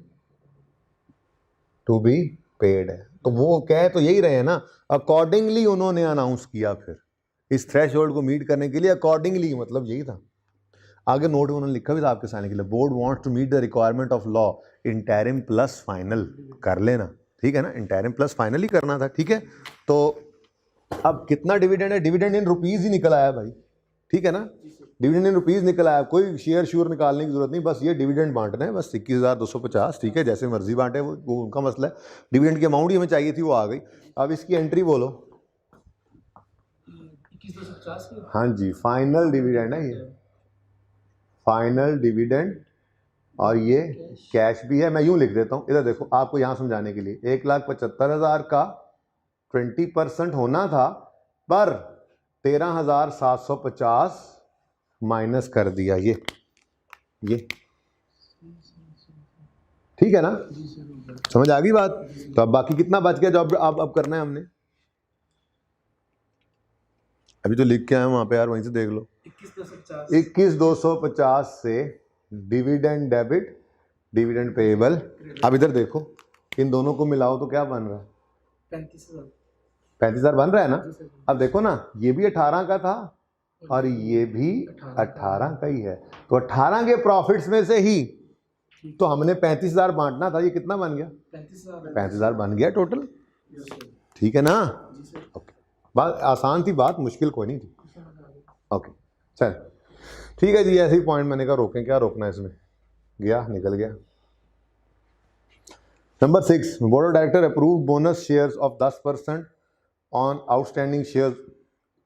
टू बी पेड है। तो वो कह तो यही रहे हैं ना, अकॉर्डिंगली उन्होंने अनाउंस किया फिर इस थ्रेशहोल्ड को मीट करने के लिए, अकॉर्डिंगली मतलब यही था। आगे नोट में उन्होंने लिखा भी था आपके साइन के लिए, board wants to meet the requirement of law interim plus final कर लेना, ठीक है ना, इंटरिम प्लस फाइनल ही करना था, ठीक है। तो अब कितना डिविडेंड है, डिविडेंड इन रुपीज ही निकल आया भाई, ठीक है ना, डिविडेंड इन रुपीज निकल आया, कोई शेयर श्योर निकालने की जरूरत नहीं, बस ये डिविडेंड बांटना है, बस 21,250, ठीक है, जैसे मर्जी बांटे वो उनका मसला है। डिविडेंड की अमाउंट ही हमें चाहिए थी, वो आ गई। अब इसकी एंट्री बोलो। 21,250 हाँ जी, फाइनल डिविडेंड है ये, फाइनल डिविडेंड, और ये कैश भी है। मैं यूं लिख देता हूं, इधर देखो आपको यहां समझाने के लिए, 1,75,000 का 20% होना था, पर 13,750 माइनस कर दिया, ये ठीक है ना, समझ आ गई बात। तो अब बाकी कितना बच गया जो अब करना है हमने, अभी तो लिख के आए वहां पे यार, वहीं से देख लो। 21,250 से डिविडेंड डेबिट, डिविडेंड पेएबल। अब इधर देखो, इन दोनों को मिलाओ तो क्या बन रहा है? 35,000 बन रहा है ना। अब देखो ना, ये भी 18 का था और ये भी 18 का ही है, तो 18 के प्रॉफिट्स में से ही तो हमने 35,000 बांटना था, ये कितना बन गया? 35,000 बन गया टोटल, ठीक है ना। ओके, बात आसान थी, बात मुश्किल कोई नहीं थी। ओके चल ठीक है जी, ऐसे ही पॉइंट मैंने कहा रोकें, क्या रोकना है इसमें, गया निकल गया। Number 6, board of director approve bonus shares of 10% on outstanding shares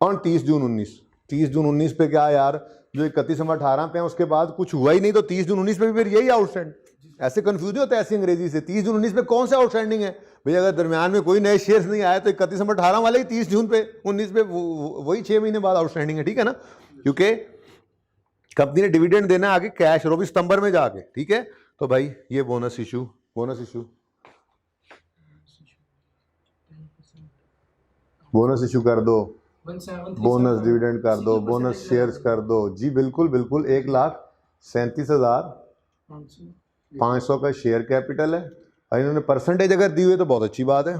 on 30 जून 19। 30 जून 19 पे क्या यार, जो 31/18 पे है उसके बाद कुछ हुआ ही नहीं, तो 30 जून 19 पे भी फिर यही आउटस्टैंड, ऐसे कंफ्यूज नहीं होता ऐसी अंग्रेजी से। 30 जून 19 पे कौन सा आउटस्टैंडिंग है भाई, अगर दरमियान में कोई नए शेयर्स नहीं आए तो 31/18 वाले ही 30 जून पे 19 पे वही 6 महीने बाद आउटस्टैंडिंग है, ठीक है ना, क्योंकि कंपनी ने डिविडेंड देना है आगे कैश, और वो भी सितंबर में जाके, ठीक है। तो भाई ये बोनस इशू बोनस इशू कर दो, बोनस डिविडेंड कर दो, बोनस शेयर्स कर दो जी, बिल्कुल बिल्कुल। 1,37,500 का शेयर कैपिटल है, और इन्होंने परसेंटेज अगर दी हुई तो बहुत अच्छी बात है।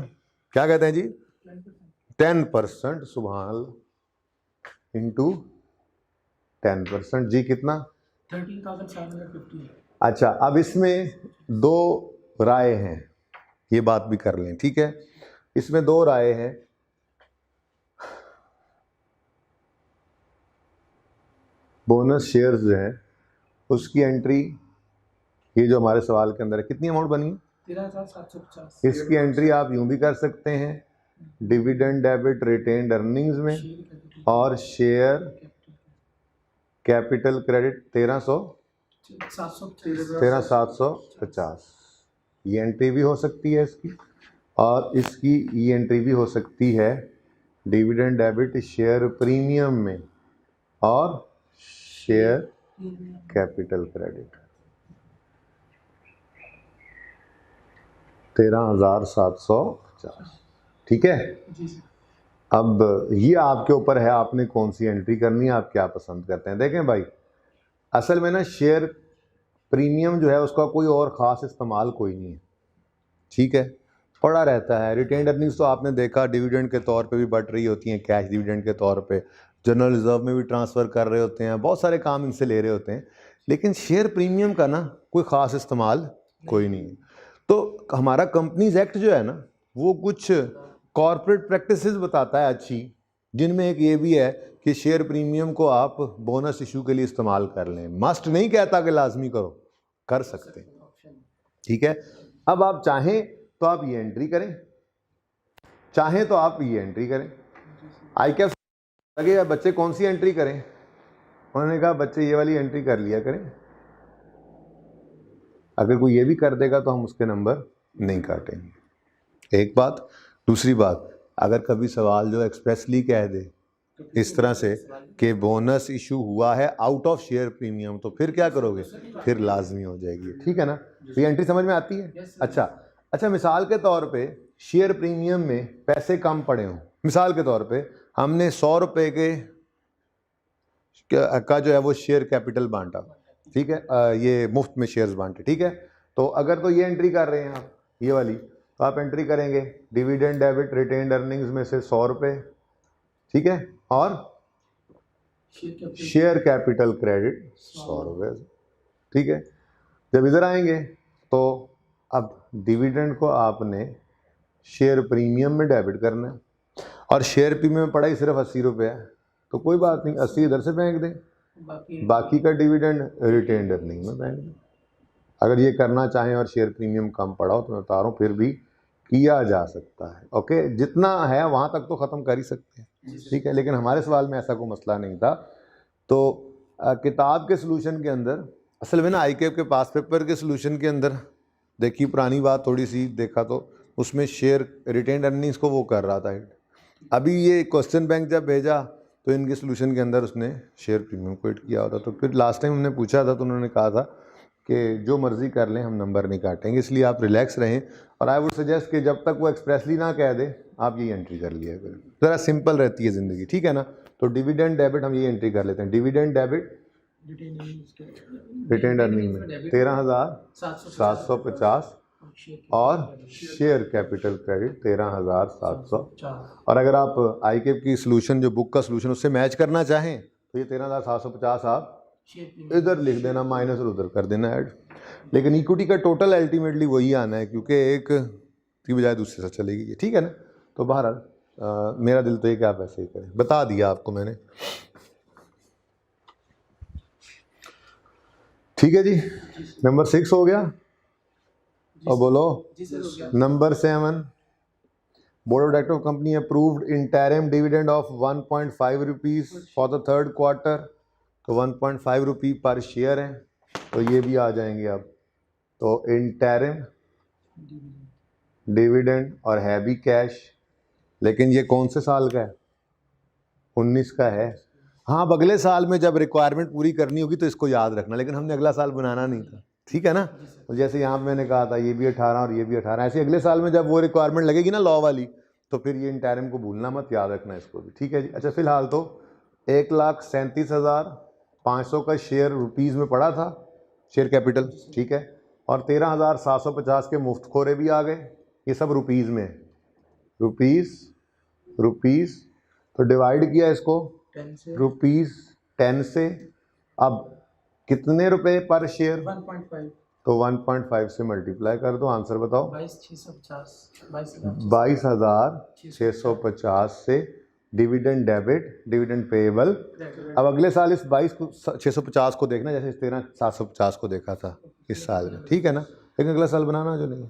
क्या कहते हैं जी? 10%, सुभान अल्लाह, इंटू 10% जी, कितना? 13,750। अच्छा, अब इसमें दो राय हैं, ये बात भी कर लें, ठीक है। इसमें दो राय हैं, बोनस शेयर्स जो है उसकी एंट्री, ये जो हमारे सवाल के अंदर है, कितनी अमाउंट बनी है? 13,750। इसकी एंट्री आप यूं भी कर सकते हैं, डिविडेंड डेबिट रिटेन्ड अर्निंग्स में, और शेयर कैपिटल क्रेडिट 13,750, ये एंट्री भी हो सकती है इसकी। और इसकी ये एंट्री भी हो सकती है डिविडेंड डेबिट शेयर प्रीमियम में और शेयर कैपिटल क्रेडिट 13,750। ठीक है, जी सर। अब ये आपके ऊपर है, आपने कौन सी एंट्री करनी है, आप क्या पसंद करते हैं। देखें भाई, असल में ना शेयर प्रीमियम जो है उसका कोई और ख़ास इस्तेमाल कोई नहीं है, ठीक है, पड़ा रहता है। रिटेन्ड अर्निंग्स तो आपने देखा डिविडेंड के तौर पे भी बढ़ रही होती हैं, कैश डिविडेंड के तौर पे, जनरल रिजर्व में भी ट्रांसफ़र कर रहे होते हैं, बहुत सारे काम इनसे ले रहे होते हैं। लेकिन शेयर प्रीमियम का ना कोई ख़ास इस्तेमाल कोई नहीं है। तो हमारा कंपनीज एक्ट जो है ना, वो कुछ कॉर्पोरेट प्रैक्टिसेस बताता है अच्छी, जिनमें एक ये भी है कि शेयर प्रीमियम को आप बोनस इशू के लिए इस्तेमाल कर लें। मस्ट नहीं कहता कि लाजमी करो, कर सकते हैं, ठीक है। अब आप चाहें तो आप ये एंट्री करें, चाहें तो आप ये एंट्री करें। आई क्या लगे बच्चे कौन सी एंट्री करें, उन्होंने कहा बच्चे ये वाली एंट्री कर लिया करें। अगर कोई ये भी कर देगा तो हम उसके नंबर नहीं काटेंगे, एक बात। दूसरी बात, अगर कभी सवाल जो एक्सप्रेसली कह दे इस तरह से कि बोनस इशू हुआ है आउट ऑफ शेयर प्रीमियम, तो फिर क्या करोगे, फिर लाजमी हो जाएगी, ठीक है ना। तो ये एंट्री समझ में आती है। अच्छा, मिसाल के तौर पे शेयर प्रीमियम में पैसे कम पड़े हों, मिसाल के तौर पे हमने 100 रुपये का जो है वो शेयर कैपिटल बांटा, ठीक है, ये मुफ्त में शेयर्स बांटे, ठीक है। तो अगर तो ये एंट्री कर रहे हैं आप, ये वाली, तो आप एंट्री करेंगे डिविडेंड डेबिट रिटेन्ड अर्निंग्स में से 100 रुपये, ठीक है, और शेयर कैपिटल क्रेडिट 100 रुपये, ठीक है। जब इधर आएंगे तो अब डिविडेंड को आपने शेयर प्रीमियम में डेबिट करना है, और शेयर प्रीमियम पड़ा ही सिर्फ 80 रुपये है, तो कोई बात नहीं, 80 इधर से फेंक दें, बाकी का डिविडेंड रिटेन्ड अर्निंग में फेंक दें। अगर ये करना चाहें और शेयर प्रीमियम कम पड़ा हो तो मैं बता रहा हूँ फिर भी किया जा सकता है, ओके। जितना है वहाँ तक तो ख़त्म कर ही सकते हैं, ठीक है। लेकिन हमारे सवाल में ऐसा कोई मसला नहीं था। तो किताब के सलूशन के अंदर, असल में ना ICAP के पास पेपर के सलूशन के अंदर देखी, पुरानी बात थोड़ी सी देखा तो उसमें शेयर रिटेन्ड अर्निंग्स को वो कर रहा था। अभी ये क्वेश्चन बैंक जब भेजा तो इनके सलूशन के अंदर उसने शेयर प्रीमियम को ऐड किया होता। तो फिर लास्ट टाइम हमने पूछा था तो उन्होंने कहा था कि जो मर्ज़ी कर लें, हम नंबर नहीं काटेंगे, इसलिए आप रिलैक्स रहें। और आई वुड सजेस्ट कि जब तक वो एक्सप्रेसली ना कह दे आप ये एंट्री कर लिया करें, ज़रा सिंपल रहती है ज़िंदगी, ठीक है ना। तो डिविडेंड डेबिट हम ये एंट्री कर लेते हैं, डिविडेंड डेबिट रिटेन्ड अर्निंग में 13,750 और शेयर कैपिटल क्रेडिट 13,700। और अगर आप ICAP की सलूशन, जो बुक का सलूशन, उससे मैच करना चाहें तो ये 13,750 आप इधर लिख देना माइनस और उधर कर देना ऐड। लेकिन इक्विटी का टोटल अल्टीमेटली वही आना है, क्योंकि एक की बजाय दूसरे से चलेगी ये, ठीक है ना। तो बहरहाल मेरा दिल तो ये कि आप ऐसे ही करें, बता दिया आपको मैंने, ठीक है जी। नंबर 6 हो गया, और बोलो number 7, board of director of company approved interim dividend of 1.5 rupees for the third quarter. तो 1.5 रुपी पर शेयर है, तो ये भी आ जाएंगे अब। तो इंटरिम डिविडेंड और है भी कैश, लेकिन ये कौन से साल का है, 19 का है। हाँ, अब अगले साल में जब रिक्वायरमेंट पूरी करनी होगी तो इसको याद रखना, लेकिन हमने अगला साल बनाना नहीं था, ठीक है ना। तो जैसे यहाँ पे मैंने कहा था ये भी 18 और ये भी 18, ऐसे अगले साल में जब वो रिक्वायरमेंट लगेगी ना लॉ वाली, तो फिर ये इंटरिम को भूलना मत, याद रखना इसको भी, ठीक है जी। अच्छा, फिलहाल तो 1,37,500 का शेयर रुपीज़ में पड़ा था, शेयर कैपिटल, ठीक है, और 13,750 के मुफ्त खोरे भी आ गए, ये सब रुपीज़ में, रुपीज़ तो डिवाइड किया इसको ₹10 से। अब कितने रुपए पर शेयर, 1.5, तो 1.5 से मल्टीप्लाई कर दो, आंसर बताओ। 22,650 22,650 से डिविडेंड डेबिट, डिविडेंड पेएबल। अब अगले साल इस 22 को 650 को देखना जैसे इस 13 750 को देखा था इस साल में, ठीक है ना, लेकिन अगला साल बनाना जो नहीं,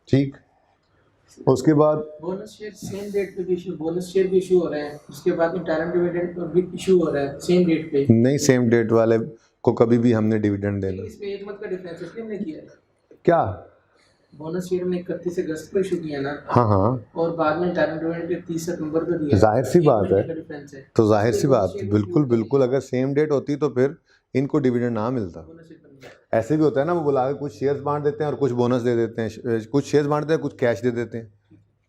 ठीक। उसके बाद बोनस शेयर सेम डेट पे भी इशू, बोनस शेयर भी इशू हो रहे हैं, उसके बाद में टाइम डिविडेंड भी इशू हो रहा है सेम डेट पे। नहीं, सेम डेट वाले को कभी भी हमने डिविडेंड देना। इसमें एक मत का डिफरेंस है, इसलिए हमने किया है। क्या बोनस शेयर में 31 अगस्त को इशू किया ना, हाँ हाँ, और बाद में टाइम डिविडेंड 30 सितंबर को दिया। जाहिर सी बात है, डिफरेंस है तो जाहिर सी बात है, बिल्कुल बिल्कुल, अगर सेम डेट होती तो फिर इनको डिविडेंड ना मिलता। ऐसे भी होता है ना, वो बुला के कुछ शेयर्स बांट देते हैं और कुछ बोनस दे देते हैं, कुछ शेयर्स बांट देते हैं, कुछ कैश दे देते हैं,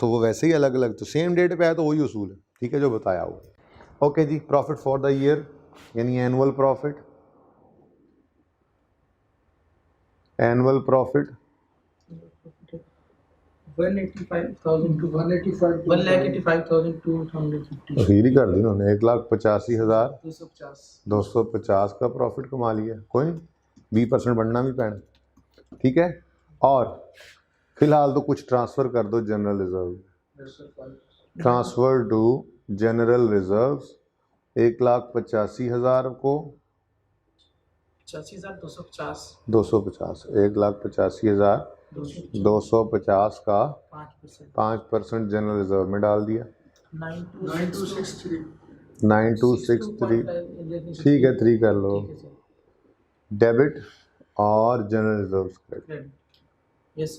तो वो वैसे ही अलग अलग, तो सेम डेट पे आया तो वही उसूल है, ठीक है, जो बताया हो। ओके जी, प्रॉफिट फॉर द ईयर यानी एनुअल प्रॉफिट, एनुअल प्रॉफिट 1,85,250 हीरी कर दी उन्होंने, 1,85,250 का प्रॉफिट कमा लिया, कोई 20% बढ़ना भी पैना, ठीक है। और फिलहाल तो कुछ ट्रांसफ़र कर दो general reserve, transfer to general reserves 1,85,000 को 85,250 250, 1,85,250 का 5% जनरल रिजर्व में डाल दिया, 9263, ठीक है 3 कर लो, डेबिट और जनरल रिजर्व क्रेडिट। यस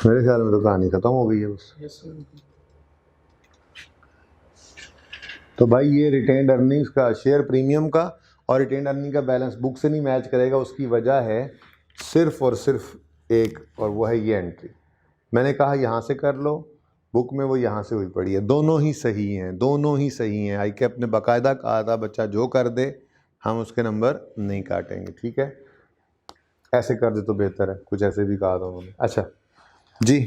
मेरे ख्याल में तो कहानी खत्म हो गई है बस। यस। तो भाई ये रिटेन्ड अर्निंग्स का, शेयर प्रीमियम का और रिटेन्ड अर्निंग का बैलेंस बुक से नहीं मैच करेगा, उसकी वजह है सिर्फ और सिर्फ एक, और वो है ये एंट्री। मैंने कहा यहाँ से कर लो, बुक में वो यहाँ से हुई पड़ी है, दोनों ही सही हैं, दोनों ही सही हैं। आई कैप ने बाकायदा कहा था बच्चा जो कर दे हम उसके नंबर नहीं काटेंगे, ठीक है, ऐसे कर दे तो बेहतर है, कुछ ऐसे भी कहा था उन्होंने। अच्छा जी,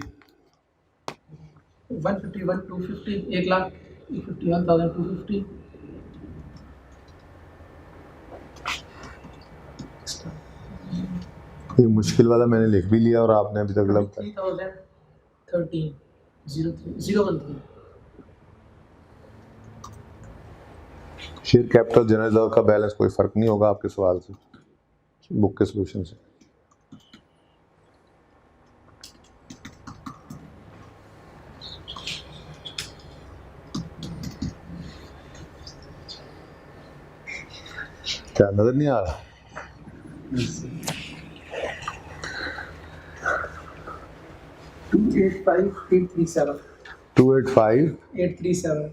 151 250 1,51,250। ये मुश्किल वाला मैंने लिख भी लिया और आपने अभी तक गलत 3,013 013। शेयर कैपिटल जनरल रिजर्व का बैलेंस कोई फर्क नहीं होगा आपके सवाल से, बुक के सोल्यूशन से। क्या नजर नहीं आ रहा? 285,837 285,837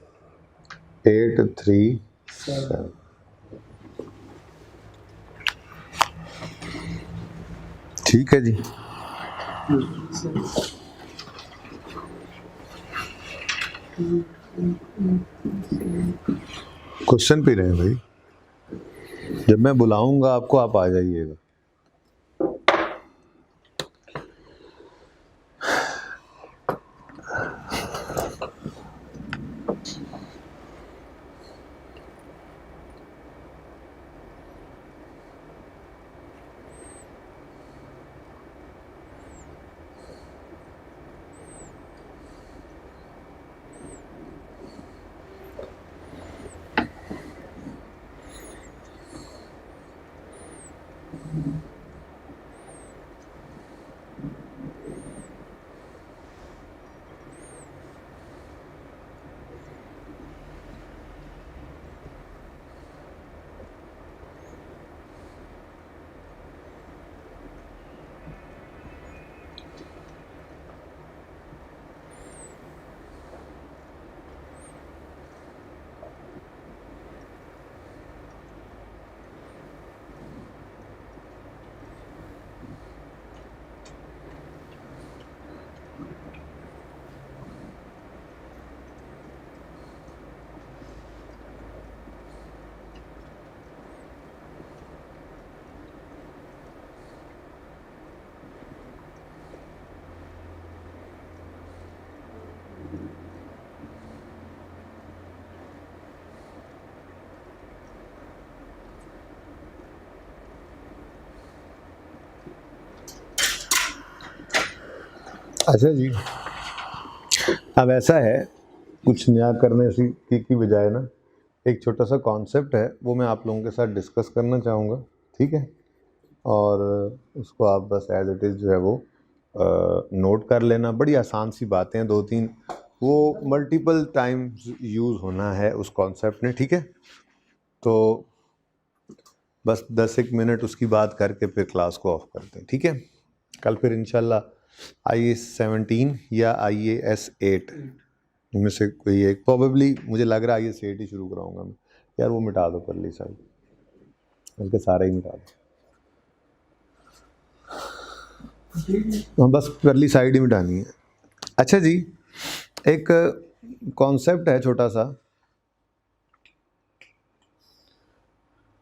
ठीक है जी। क्वेश्चन पी रहे हैं भाई, जब मैं बुलाऊंगा आपको आप आ जाइएगा। अच्छा जी, अब ऐसा है, कुछ नया करने से की बजाय ना एक छोटा सा कॉन्सेप्ट है, वो मैं आप लोगों के साथ डिस्कस करना चाहूँगा, ठीक है? और उसको आप बस एज इट इज़ जो है वो नोट कर लेना। बड़ी आसान सी बातें हैं, 2-3, वो मल्टीपल टाइम्स यूज़ होना है उस कॉन्सेप्ट ने, ठीक है? तो बस 10-1 मिनट उसकी बात करके फिर क्लास को ऑफ करते हैं, ठीक है? कल फिर इंशाल्लाह IAS 17 या IAS 8 इनमें से कोई एक, प्रोबेबली मुझे लग रहा है IAS 8 ही शुरू कराऊंगा मैं। यार वो मिटा दो परली साइड, बल्कि सारे ही मिटा दो। हाँ, बस परली साइड ही मिटानी है। अच्छा जी, एक कॉन्सेप्ट है छोटा सा,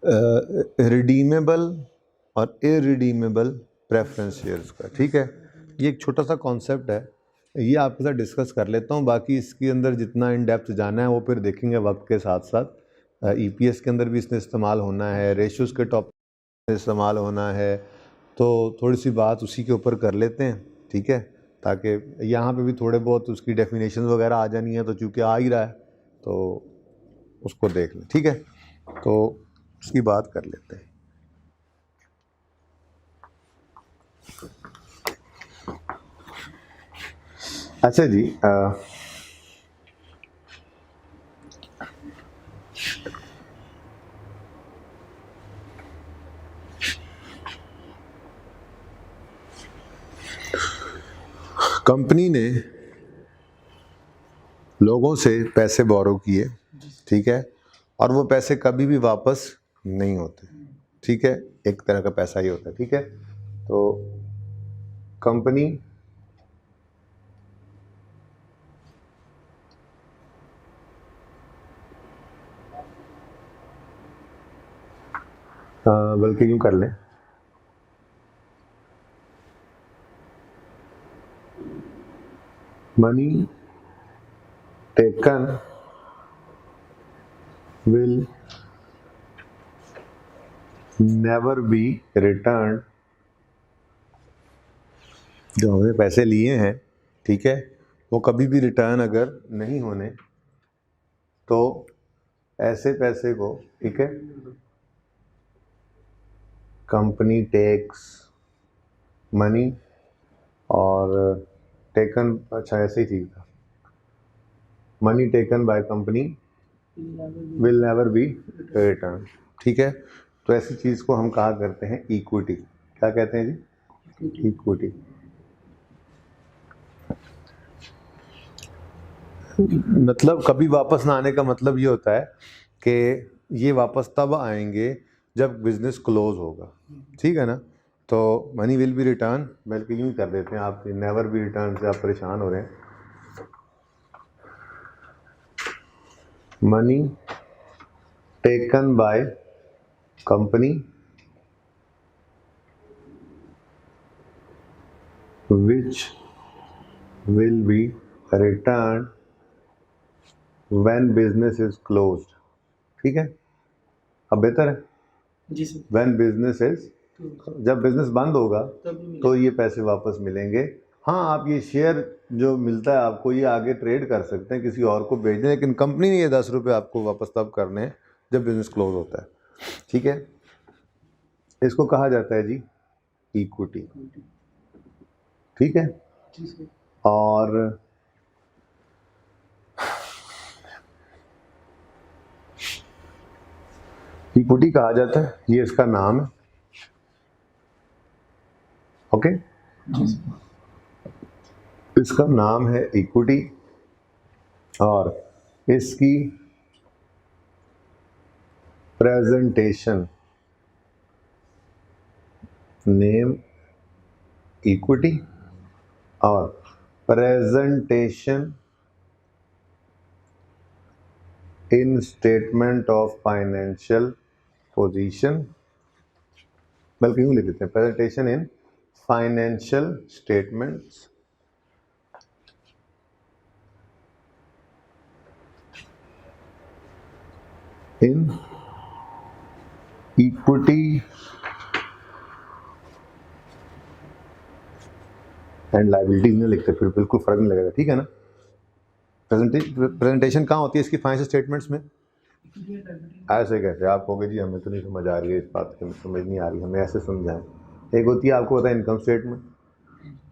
रिडीमेबल और इरिडीमेबल प्रेफरेंस शेयर्स का, ठीक है? ये एक छोटा सा कॉन्सेप्ट है, ये आपके साथ डिस्कस कर लेता हूँ। बाकी इसके अंदर जितना इन डेप्थ जाना है वो फिर देखेंगे वक्त के साथ साथ। EPS के अंदर भी इसने इस्तेमाल होना है, रेशियोज़ के टॉपिक में इस्तेमाल होना है, तो थोड़ी सी बात उसी के ऊपर कर लेते हैं, ठीक है? ताकि यहाँ पे भी थोड़े बहुत उसकी डेफिनेशन वगैरह आ जानी है, तो चूँकि आ ही रहा है तो उसको देख लें, ठीक है? तो उसकी बात कर लेते हैं। अच्छा जी, कंपनी ने लोगों से पैसे बोरो किए, ठीक है? और वो पैसे कभी भी वापस नहीं होते, ठीक है? एक तरह का पैसा ही होता है, ठीक है? तो कंपनी बल्कि यूँ कर लें, money taken will never be return. जो हमने पैसे लिए हैं, ठीक है, वो कभी भी रिटर्न अगर नहीं होने, तो ऐसे पैसे को, ठीक है, कंपनी टेक्स मनी और टेकन, अच्छा ऐसे ही ठीक था, money taken by company will never be return, ठीक है? तो ऐसी चीज़ को हम कहा करते हैं इक्विटी। क्या कहते हैं जी? इक्विटी। मतलब कभी वापस ना आने का मतलब ये होता है कि ये वापस तब आएंगे जब बिजनेस क्लोज होगा, ठीक है ना? तो मनी विल बी रिटर्न, बल्कि यूँ कर देते हैं, आप नेवर बी रिटर्न से आप परेशान हो रहे हैं। Money taken by company which will be return when business is closed, ठीक है? अब बेहतर है जी सर। व्हेन बिजनेस इज, जब बिजनेस बंद होगा तो ये पैसे वापस मिलेंगे। हाँ, आप ये शेयर जो मिलता है आपको, ये आगे ट्रेड कर सकते हैं, किसी और को बेच दें, लेकिन कंपनी ने ये 10 रुपये आपको वापस तब करने हैं जब बिजनेस क्लोज होता है, ठीक है? इसको कहा जाता है जी इक्विटी, ठीक है? और इक्विटी कहा जाता है, ये इसका नाम है, ओके? इसका नाम है इक्विटी, और इसकी प्रेजेंटेशन नेम इक्विटी और presentation in statement of financial position, बल्कि यूँ लिख देते हैं, presentation in financial statements in equity and liabilities नहीं लिखते, फिर बिल्कुल फ़र्क नहीं लगेगा, ठीक है ना। प्रेजेंटेशन कहाँ होती है इसकी फाइनेंशियल स्टेटमेंट्स में? ऐसे कैसे आप कहोगे जी हमें तो नहीं समझ आ रही है, इस बात की समझ नहीं आ रही, हमें ऐसे समझाएं। एक होती है आपको पता है इनकम स्टेटमेंट,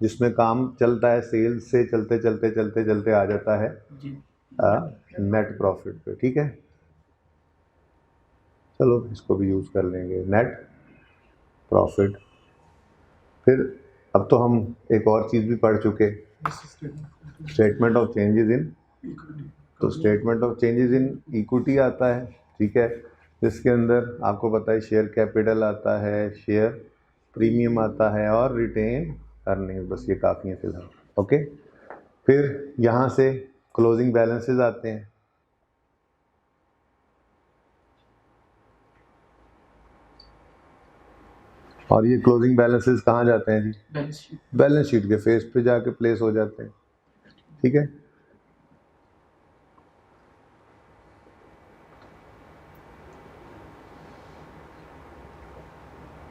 जिसमें काम चलता है सेल्स से चलते चलते चलते चलते आ जाता है नेट प्रॉफिट पे, ठीक है। चलो इसको भी यूज़ कर लेंगे, नेट प्रॉफिट। फिर अब तो हम एक और चीज़ भी पढ़ चुके, स्टेटमेंट ऑफ चेंजेस इन, तो statement of changes in equity आता है, ठीक है, जिसके अंदर आपको पता है शेयर कैपिटल आता है, शेयर प्रीमियम आता है और रिटेन अर्निंग, बस ये काफ़ी है फिलहाल, ओके। फिर यहाँ से क्लोजिंग बैलेंसेस आते हैं, और ये क्लोजिंग बैलेंसेस कहाँ जाते हैं जी? बैलेंस शीट के फेस पे जाके प्लेस हो जाते हैं, ठीक है।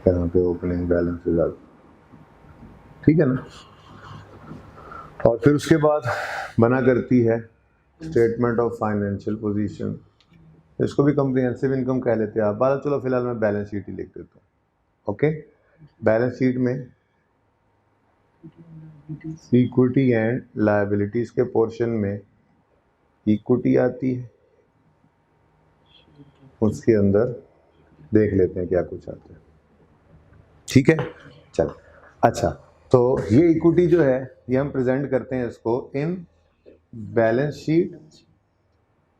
यहाँ पे ओपनिंग बैलेंसेस आते, ठीक है ना। और फिर उसके बाद बना करती है स्टेटमेंट ऑफ फाइनेंशियल पोजीशन, इसको भी कम्प्रिहेंसिव इनकम कह लेते हैं आप, बात। चलो फिलहाल मैं बैलेंस शीट ही लिख देता हूँ, ओके। बैलेंस शीट में इक्विटी एंड लायबिलिटीज के पोर्शन में इक्विटी आती है, उसके अंदर देख लेते हैं क्या कुछ आता है, ठीक है। चलो अच्छा, तो ये इक्विटी जो है ये हम प्रेजेंट करते हैं इसको इन बैलेंस शीट,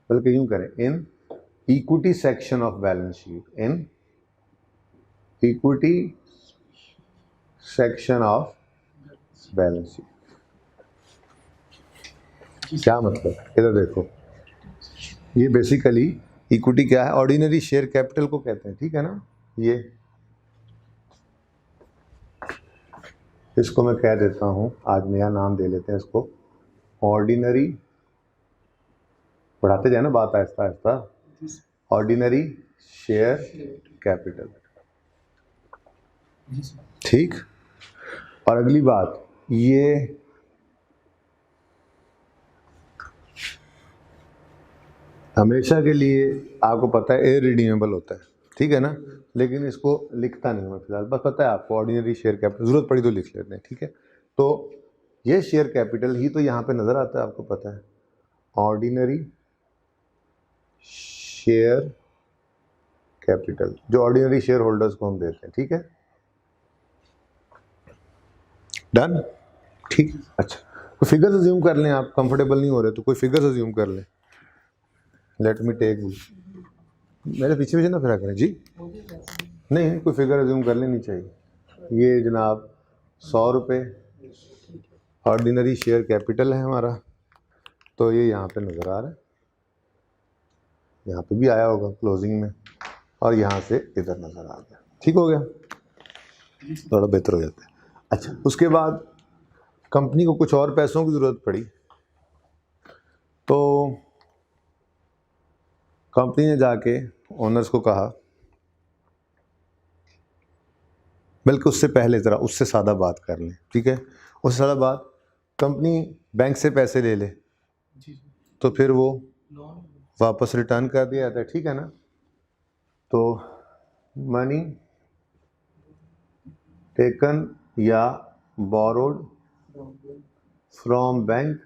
बल्कि यूं करें in equity section of balance sheet, in equity section of balance sheet. क्या मतलब, इधर देखो, ये बेसिकली इक्विटी क्या है, ऑर्डिनरी शेयर कैपिटल को कहते हैं, ठीक है ना। ये इसको मैं कह देता हूँ, आज नया नाम दे लेते हैं इसको, ऑर्डिनरी, बढ़ाते जाए ना बात Aahista Aahista, ordinary share capital, ठीक। और अगली बात, ये हमेशा के लिए आपको पता है इररिडीमेबल होता है, ठीक है ना, लेकिन इसको लिखता नहीं मैं फिलहाल, बस पता है आपको ऑर्डिनरी शेयर कैपिटल, ज़रूरत पड़ी तो लिख लेते हैं, ठीक है। तो ये शेयर कैपिटल ही तो यहाँ पे नज़र आता है, आपको पता है, ऑर्डिनरी शेयर कैपिटल, जो ऑर्डिनरी शेयर होल्डर्स को हम देते हैं, ठीक है। डन, ठीक। अच्छा, तो फिगर्स अज्यूम कर लें, आप कंफर्टेबल नहीं हो रहे तो कोई फिगर्स अज्यूम कर लें। लेट मी टेक, मेरे पीछे पीछे ना फिरा करें जी, नहीं कोई फिगर अज्यूम कर लेनी चाहिए। ये जनाब 100 रुपये ऑर्डिनरी शेयर कैपिटल है हमारा, तो ये यहाँ पे नज़र आ रहा है, यहाँ पे भी आया होगा क्लोजिंग में, और यहाँ से इधर नज़र आ गया, ठीक हो गया, थोड़ा बेहतर हो जाता है। अच्छा, उसके बाद कंपनी को कुछ और पैसों की ज़रूरत पड़ी, तो कंपनी ने जाके ओनर्स को कहा, बल्कि उससे पहले ज़रा उससे सादा बात कर लें, ठीक है। उससे सादा बात, कंपनी बैंक से पैसे ले ले तो फिर वो वापस रिटर्न कर दिया जाता है, ठीक है ना। तो मनी टेकन या borrowed from bank,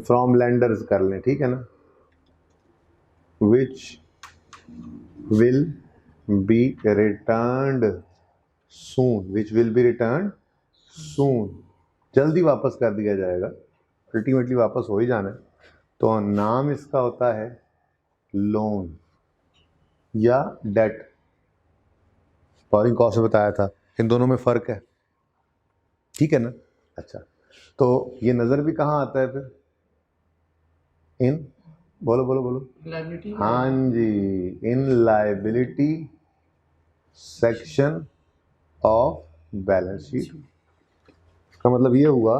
from lenders कर लें, ठीक है ना, which will be returned soon, which will be return soon, जल्दी वापस कर दिया जाएगा, अल्टीमेटली वापस हो ही जाना है। तो नाम इसका होता है लोन या डेट। बोरिंग कॉस्ट में बताया था, इन दोनों में फ़र्क है, ठीक है ना। अच्छा, तो ये नज़र भी कहाँ आता है फिर, इन, बोलो बोलो बोलो, लायबिलिटी, हाँ जी, in liability section of balance sheet. इसका मतलब ये हुआ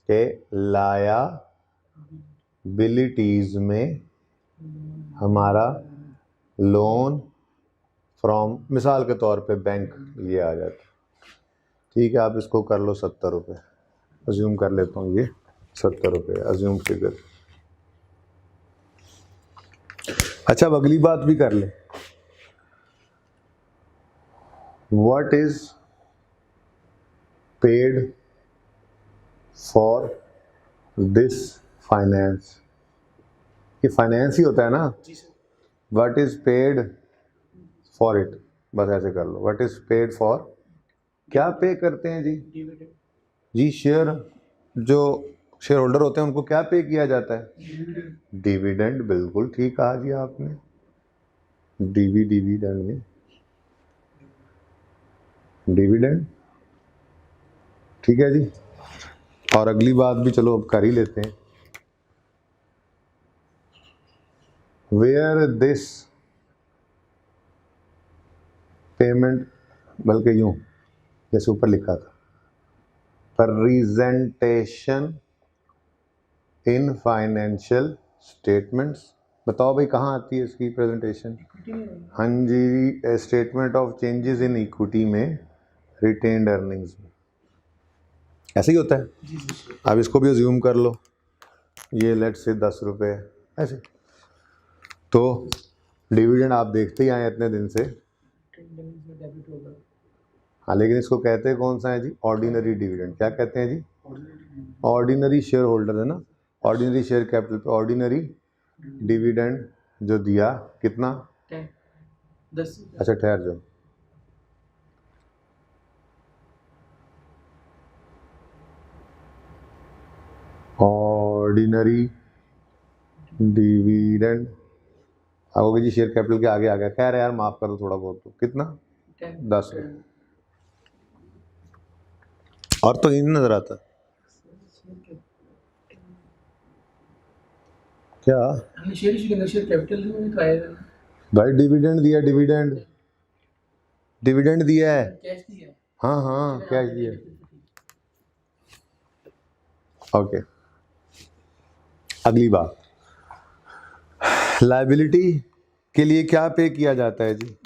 कि लायबिलिटीज में हमारा लोन फ्रॉम, मिसाल के तौर पे बैंक ये आ जाता, ठीक है, आप इसको कर लो 70 रुपये, अज्यूम कर लेता हूँ ये 70 रुपये अज्यूम फिगर। अच्छा, अब अगली बात भी कर ले, what is paid for this finance, ये फाइनेंस ही होता है ना, जी sir. What is paid for it, बस ऐसे कर लो, व्हाट इज पेड फॉर, क्या पे करते हैं जी, डिविडेंड। जी शेयर, जो शेयर होल्डर होते हैं उनको क्या पे किया जाता है, डिविडेंड, बिल्कुल ठीक कहा जी आपने, डिविडेंड में डिविडेंड, ठीक है जी। और अगली बात भी चलो अब कर ही लेते हैं, वेयर दिस पेमेंट, बल्कि यूं जैसे ऊपर लिखा था, प्रेजेंटेशन इन फाइनेंशियल स्टेटमेंट्स, बताओ भाई कहाँ आती है इसकी प्रेजेंटेशन, हाँ जी, statement of changes in equity में, रिटेन्ड अर्निंग्स में, ऐसे ही होता है। जी सर। अब इसको भी अज्यूम कर लो, ये लेट से 10 रुपये ऐसे, तो डिविडेंड आप देखते ही आए इतने दिन से, डेबिट होगा। हाँ, लेकिन इसको कहते हैं कौन सा है जी, ऑर्डिनरी डिविडेंड, क्या कहते हैं जी, ऑर्डिनरी शेयर होल्डर है ना, ऑर्डिनरी शेयर कैपिटल पे ऑर्डिनरी डिविडेंड जो दिया, कितना, 10। अच्छा ठहर जाओ, ऑर्डिनरी डिविडेंड, आओगे जी शेयर कैपिटल के आगे आ गया, कह रहे यार माफ करो थोड़ा बहुत, तो कितना 10 रुपये, और तो नहीं नजर आता क्या शेयर इशू के अंदर शेयर कैपिटल में तो आएगा भाई, डिविडेंड दिया, डिविडेंड दिया है, कैश दिया है। हाँ हाँ कैश दिया, ओके। अगली बात, लायबिलिटी के लिए क्या पे किया जाता है जी,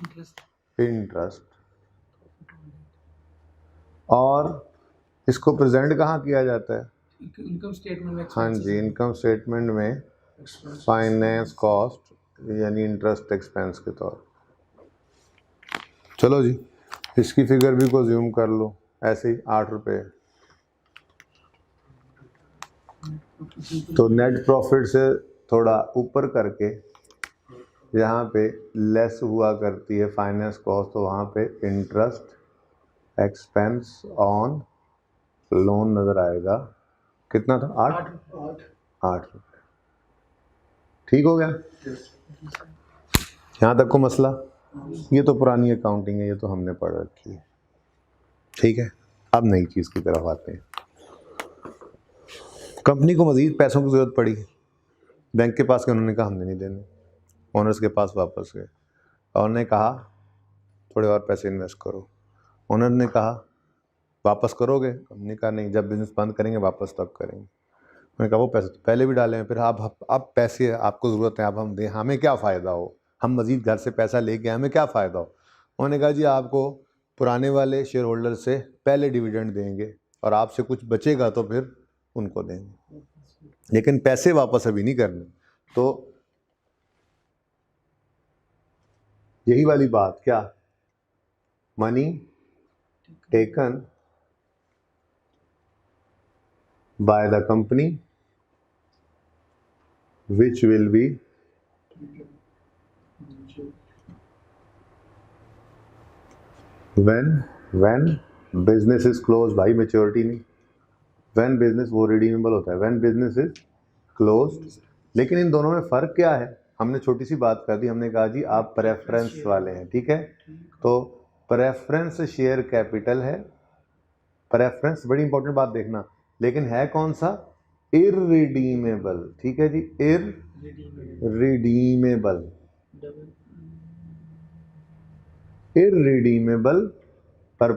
इंटरेस्ट, और इसको प्रेजेंट कहाँ किया जाता है, इनकम स्टेटमेंट में, हाँ जी, इनकम स्टेटमेंट में फाइनेंस कॉस्ट यानी इंटरेस्ट एक्सपेंस के तौर। चलो जी, इसकी फिगर भी को ज्यूम कर लो, ऐसे ही 8 रुपये, तो नेट प्रॉफिट से थोड़ा ऊपर करके यहाँ पे लेस हुआ करती है फाइनेंस कॉस्ट, तो वहाँ पे इंटरेस्ट एक्सपेंस ऑन लोन नज़र आएगा, कितना था, 8 रुपये, ठीक हो गया, यहाँ तक को मसला, ये तो पुरानी अकाउंटिंग है, ये तो हमने पढ़ रखी है, ठीक है। अब नई चीज़ की तरफ आते हैं, कंपनी को मज़ीद पैसों की ज़रूरत पड़ी, बैंक के पास गए, उन्होंने कहा हमने नहीं देने, ओनर्स के पास वापस गए, और उन्होंने कहा थोड़े और पैसे इन्वेस्ट करो, ओनर ने कहा वापस करोगे, हमने कहा नहीं, जब बिज़नेस बंद करेंगे वापस तब करेंगे, मैंने कहा वो पैसे तो पहले भी डाले हैं, फिर अब पैसे आपको ज़रूरत है, अब हम दें, हमें क्या फ़ायदा हो, हम मज़ीद घर से पैसा लेके हमें क्या फ़ायदा हो, उन्होंने कहा जी आपको पुराने वाले शेयर होल्डर से पहले डिविडेंड देंगे, और आपसे कुछ बचेगा तो फिर उनको देंगे, लेकिन पैसे वापस अभी नहीं करने। तो यही वाली बात, क्या, money taken by the company which will B when business is closed, भाई मेच्योरिटी नहीं, when business वो रिडीमेबल होता है, when business is closed, लेकिन इन दोनों में फ़र्क क्या है, हमने छोटी सी बात कर दी, हमने कहा जी आप प्रेफरेंस वाले हैं, ठीक है, तो प्रेफरेंस शेयर कैपिटल है, प्रेफरेंस बड़ी इंपॉर्टेंट बात देखना, लेकिन है कौन सा, इररिडीमेबल, ठीक है जी, इररिडीमेबल, इररिडीमेबल, पर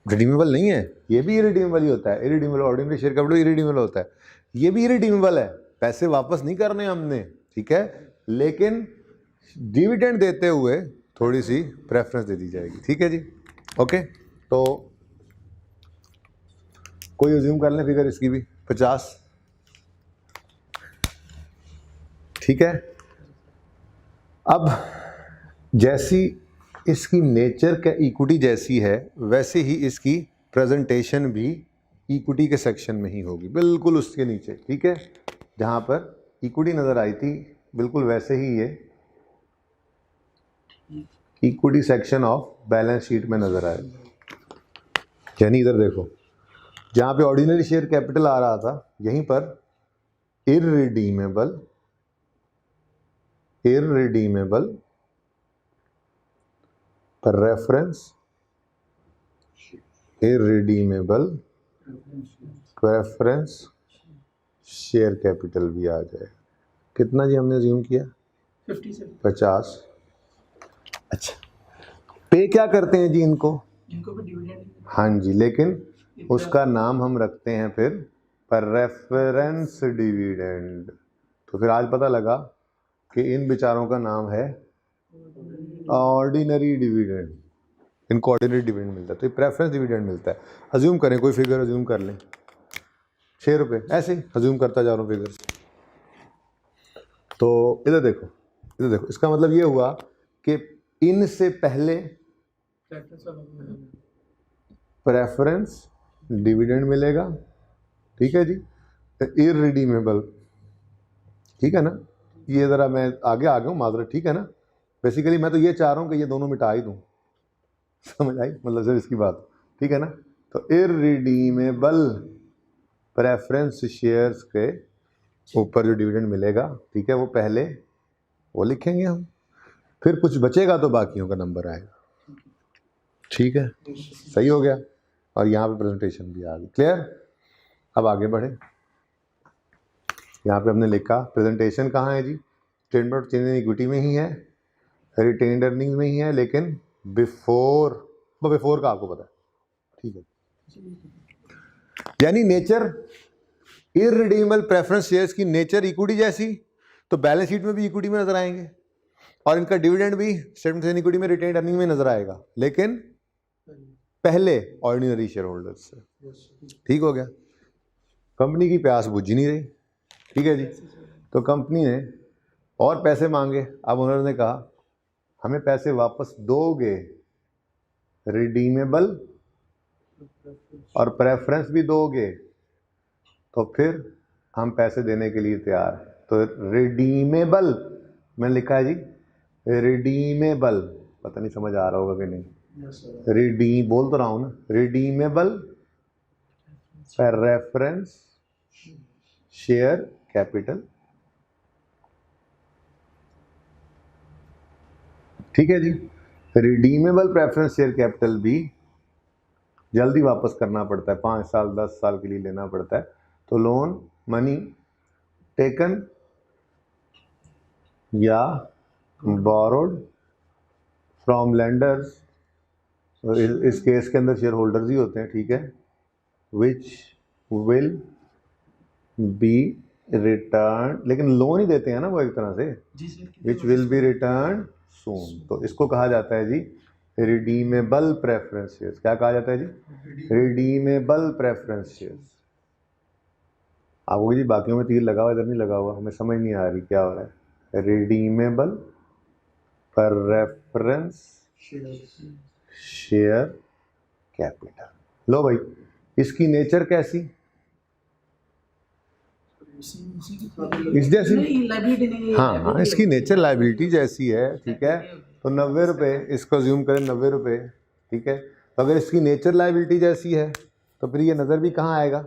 रिडीमेबल नहीं है, ये भी इरिडीमेबल ही होता है, irredeemable ordinary share capital irredeemable होता है, ये भी इरिडीमेबल है, पैसे वापस नहीं करने हमने, ठीक है, लेकिन डिविडेंड देते हुए थोड़ी सी प्रेफरेंस दे दी जाएगी, ठीक है जी। ओके, तो कोई अज्यूम कर लें फिगर इसकी भी 50, ठीक है। अब जैसी इसकी नेचर का इक्विटी जैसी है वैसे ही इसकी प्रेजेंटेशन भी इक्विटी के सेक्शन में ही होगी, बिल्कुल उसके नीचे, ठीक है। जहाँ पर इक्विटी नज़र आई थी बिल्कुल वैसे ही ये equity section of balance sheet में नज़र आएगा। यानी इधर देखो, जहाँ पे ऑर्डिनरी शेयर कैपिटल आ रहा था यहीं पर इररिडीमेबल प्रेफरेंस शेयर कैपिटल भी आ जाए। कितना जी हमने अज्यूम किया? 50। अच्छा, पे क्या करते हैं जी इनको भी डिविडेंड। हाँ जी, लेकिन उसका नाम हम रखते हैं फिर प्रेफरेंस डिविडेंड। तो फिर आज पता लगा कि इन बेचारों का नाम है ऑर्डिनरी डिविडेंड, इनको ऑर्डिनरी डिविडेंड मिलता है, तो ये प्रेफरेंस डिविडेंड मिलता है। अज्यूम करें, कोई फिगर अज्यूम कर लें, 6 रुपये, ऐसे ही अज्यूम करता जा रहा हूँ फिगर। तो इधर देखो, इसका मतलब ये हुआ कि इनसे पहले प्रेफरेंस डिविडेंड मिलेगा, ठीक है जी, इररिडीमेबल, ठीक है ना। ये ज़रा मैं आगे आ गया हूँ माजरत, ठीक है ना। बेसिकली मैं तो ये चाह रहा हूँ कि ये दोनों मिटा ही दूँ, समझ आई मतलब सर इसकी बात, ठीक है ना। तो इररिडीमेबल प्रेफरेंस शेयर्स के ऊपर जो डिविडेंड मिलेगा, ठीक है, वो पहले वो लिखेंगे हम, फिर कुछ बचेगा तो बाकियों का नंबर आएगा, ठीक है। सही हो गया, और यहाँ पे प्रेजेंटेशन भी आ गई, क्लियर। अब आगे बढ़े, यहाँ पे हमने लिखा प्रेजेंटेशन कहाँ है जी, statement of change in equity में ही है, रिटेन्ड अर्निंग्स में ही है, लेकिन बिफोर का आपको पता है, ठीक है। यानी नेचर इररिडीमेबल प्रेफरेंस शेयर्स की नेचर इक्विटी जैसी, तो बैलेंस शीट में भी इक्विटी में नजर आएंगे, और इनका डिविडेंड भी स्टेटमेंट ऑफ इक्विटी में रिटेन्ड अर्निंग में नजर आएगा, लेकिन पहले ऑर्डिनरी शेयर होल्डर्स से, ठीक हो गया। कंपनी की प्यास बुझ नहीं रही, ठीक है जी, तो कंपनी ने और पैसे मांगे। अब ओनर ने कहा हमें पैसे वापस दोगे, रिडीमेबल और प्रेफरेंस भी दोगे, तो फिर हम पैसे देने के लिए तैयार हैं। तो रिडीमेबल मैंने लिखा है जी, रिडीमेबल, पता नहीं समझ आ रहा होगा कि नहीं, रिडीम बोल तो रहा हूँ ना, रिडीमेबल प्रेफरेंस शेयर कैपिटल, ठीक है जी। रिडीमेबल प्रेफरेंस शेयर कैपिटल भी जल्दी वापस करना पड़ता है, 5 साल 10 साल के लिए लेना पड़ता है। तो लोन मनी टेकन या बोरोड फ्रॉम लेंडर्स, इस केस के अंदर शेयर होल्डर्स ही होते हैं, ठीक है, विच विल बी रिटर्न, लेकिन लोन ही देते हैं ना वो एक तरह से, विच विल बी रिटर्न सून। तो इसको कहा जाता है जी रिडीमेबल प्रेफरेंस शेयर्स। क्या कहा जाता है जी? Redeemable preference shares. आपको जी बाकियों में तीर लगा हुआ, इधर नहीं लगा हुआ, हमें समझ नहीं आ रही क्या हो रहा है। Redeemable preference share capital. लो भाई, इसकी नेचर कैसी? इस जैसी, हाँ, इसकी नेचर लाइबिलिटी जैसी है, ठीक है। तो 90 रुपये, इसको ज्यूम करें 90 रुपये, ठीक है। तो अगर इसकी नेचर लाइबिलिटी जैसी है तो फिर ये नज़र भी कहाँ आएगा?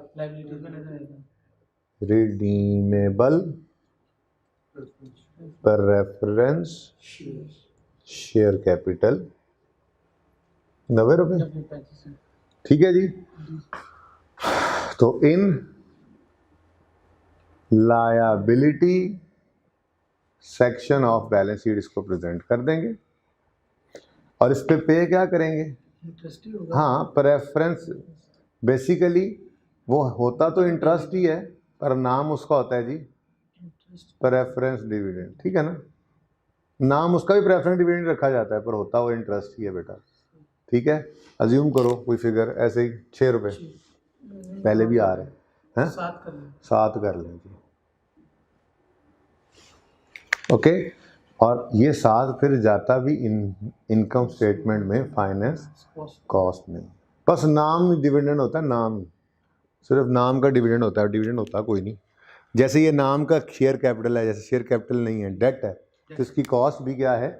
रिडीमेबल प्रेफरेंस शेयर कैपिटल 90 रुपये, ठीक है जी। तो in liability section of balance sheet इसको प्रेजेंट कर देंगे, और इस पे क्या करेंगे? हाँ, प्रेफरेंस, बेसिकली वो होता तो इंटरेस्ट ही है, पर नाम उसका होता है जी प्रेफरेंस डिविडेंड, ठीक है ना। नाम उसका भी प्रेफरेंस डिविडेंड रखा जाता है, पर होता वो इंटरेस्ट ही है बेटा। ठीक है, अज्यूम करो कोई फिगर ऐसे ही 6 रुपये पहले भी आ रहे हैं, 7 कर लें। 7 कर लें जी, ओके। और ये 7 फिर जाता भी इनकम स्टेटमेंट में फाइनेंस कॉस्ट में। बस नाम डिविडेंड होता है, नाम, सिर्फ नाम का डिविडेंड होता है, डिविडेंड होता कोई नहीं। जैसे ये नाम का शेयर कैपिटल है, जैसे शेयर कैपिटल नहीं है, डेट है, तो इसकी कॉस्ट भी क्या है,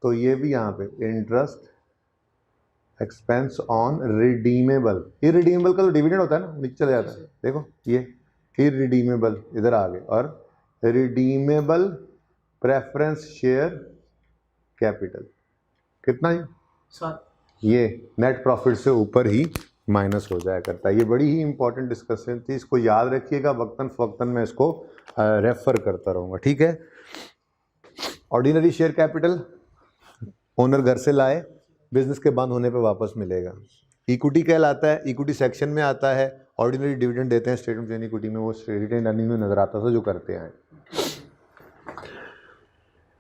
तो ये भी यहाँ पे interest expense on redeemable. Irredeemable का तो डिविडेंड होता है ना, नीचे चला जाता है, देखो ये इरिडीमेबल इधर आ गए, और रिडीमेबल प्रेफरेंस शेयर कैपिटल कितना है, 7। ये नेट प्रॉफिट से ऊपर ही माइनस हो जाया करता है। ये बड़ी ही इंपॉर्टेंट डिस्कशन थी, इसको याद रखिएगा, वक्तन फवक्तन मैं इसको रेफर करता रहूँगा, ठीक है। ऑर्डिनरी शेयर कैपिटल ओनर घर से लाए, बिजनेस के बंद होने पे वापस मिलेगा। इक्विटी कहलाता है, इक्विटी सेक्शन में आता है। ऑर्डिनरी डिविडेंड देते हैं स्टेटमेंट ऑफ इक्विटी में, वो रिटेन अर्निंग में नजर आता था जो करते हैं।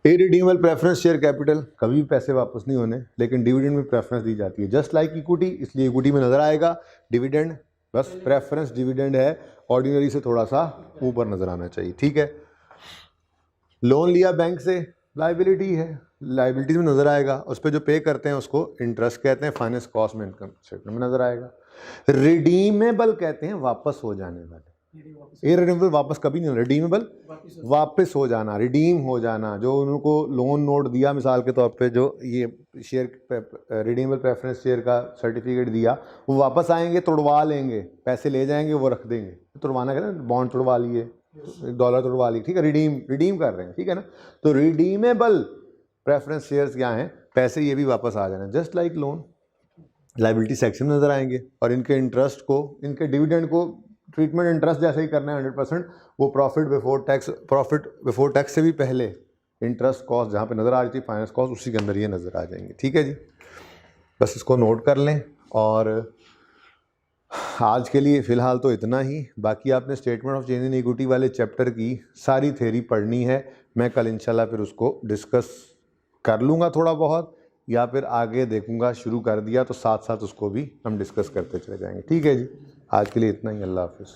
इरिडीमेबल प्रेफरेंस शेयर कैपिटल, कभी भी पैसे वापस नहीं होने, लेकिन डिविडेंड में प्रेफरेंस दी जाती है, जस्ट लाइक इक्विटी, इसलिए इक्विटी में नजर आएगा डिविडेंड, बस प्रेफरेंस डिविडेंड है, ऑर्डिनरी से थोड़ा सा ऊपर नजर आना चाहिए, ठीक है। लोन लिया बैंक से, लाइबिलिटी है, लाइबिलिटी में नजर आएगा, उस पर जो पे करते हैं उसको इंटरेस्ट कहते हैं, फाइनेंस कॉस्ट में इनकम स्टेटमेंट में नजर आएगा। रिडीमेबल कहते हैं वापस हो जाने वाले, इरिडीमेबल वापस कभी नहीं, रिडीमेबल वापस हो जाना, रिडीम हो जाना। जो उनको लोन नोट दिया मिसाल के तौर पे, जो ये शेयर रिडीमेबल प्रेफरेंस शेयर का सर्टिफिकेट दिया, वो वापस आएंगे, तोड़वा लेंगे, पैसे ले जाएंगे, वो रख देंगे। तोड़वाना कहते हैं, बॉन्ड तोड़वा लिए, डॉलर तोड़वा लिए, ठीक है, रिडीम कर रहे हैं, ठीक है ना। तो रिडीमेबल प्रेफरेंस शेयर्स क्या हैं, पैसे ये भी वापस आ जाना, just like loan, liability section में नजर आएंगे। और इनके इंटरेस्ट को, इनके डिविडेंड को ट्रीटमेंट इंटरेस्ट जैसे ही करना है 100%, वो प्रॉफिट बिफोर टैक्स से भी पहले इंटरेस्ट कॉस्ट जहाँ पे नज़र आ रही थी, फाइनेंस कॉस्ट, उसी के अंदर ये नज़र आ जाएंगे, ठीक है जी। बस इसको नोट कर लें। और आज के लिए फ़िलहाल तो इतना ही, बाकी आपने statement of change in equity वाले चैप्टर की सारी थ्योरी पढ़नी है। मैं कल इंशाल्लाह फिर उसको डिस्कस कर लूँगा थोड़ा बहुत, या फिर आगे देखूँगा, शुरू कर दिया तो साथ साथ उसको भी हम डिस्कस करते चले जाएंगे, ठीक है जी। आज के लिए इतना ही, अल्लाह हाफिज़।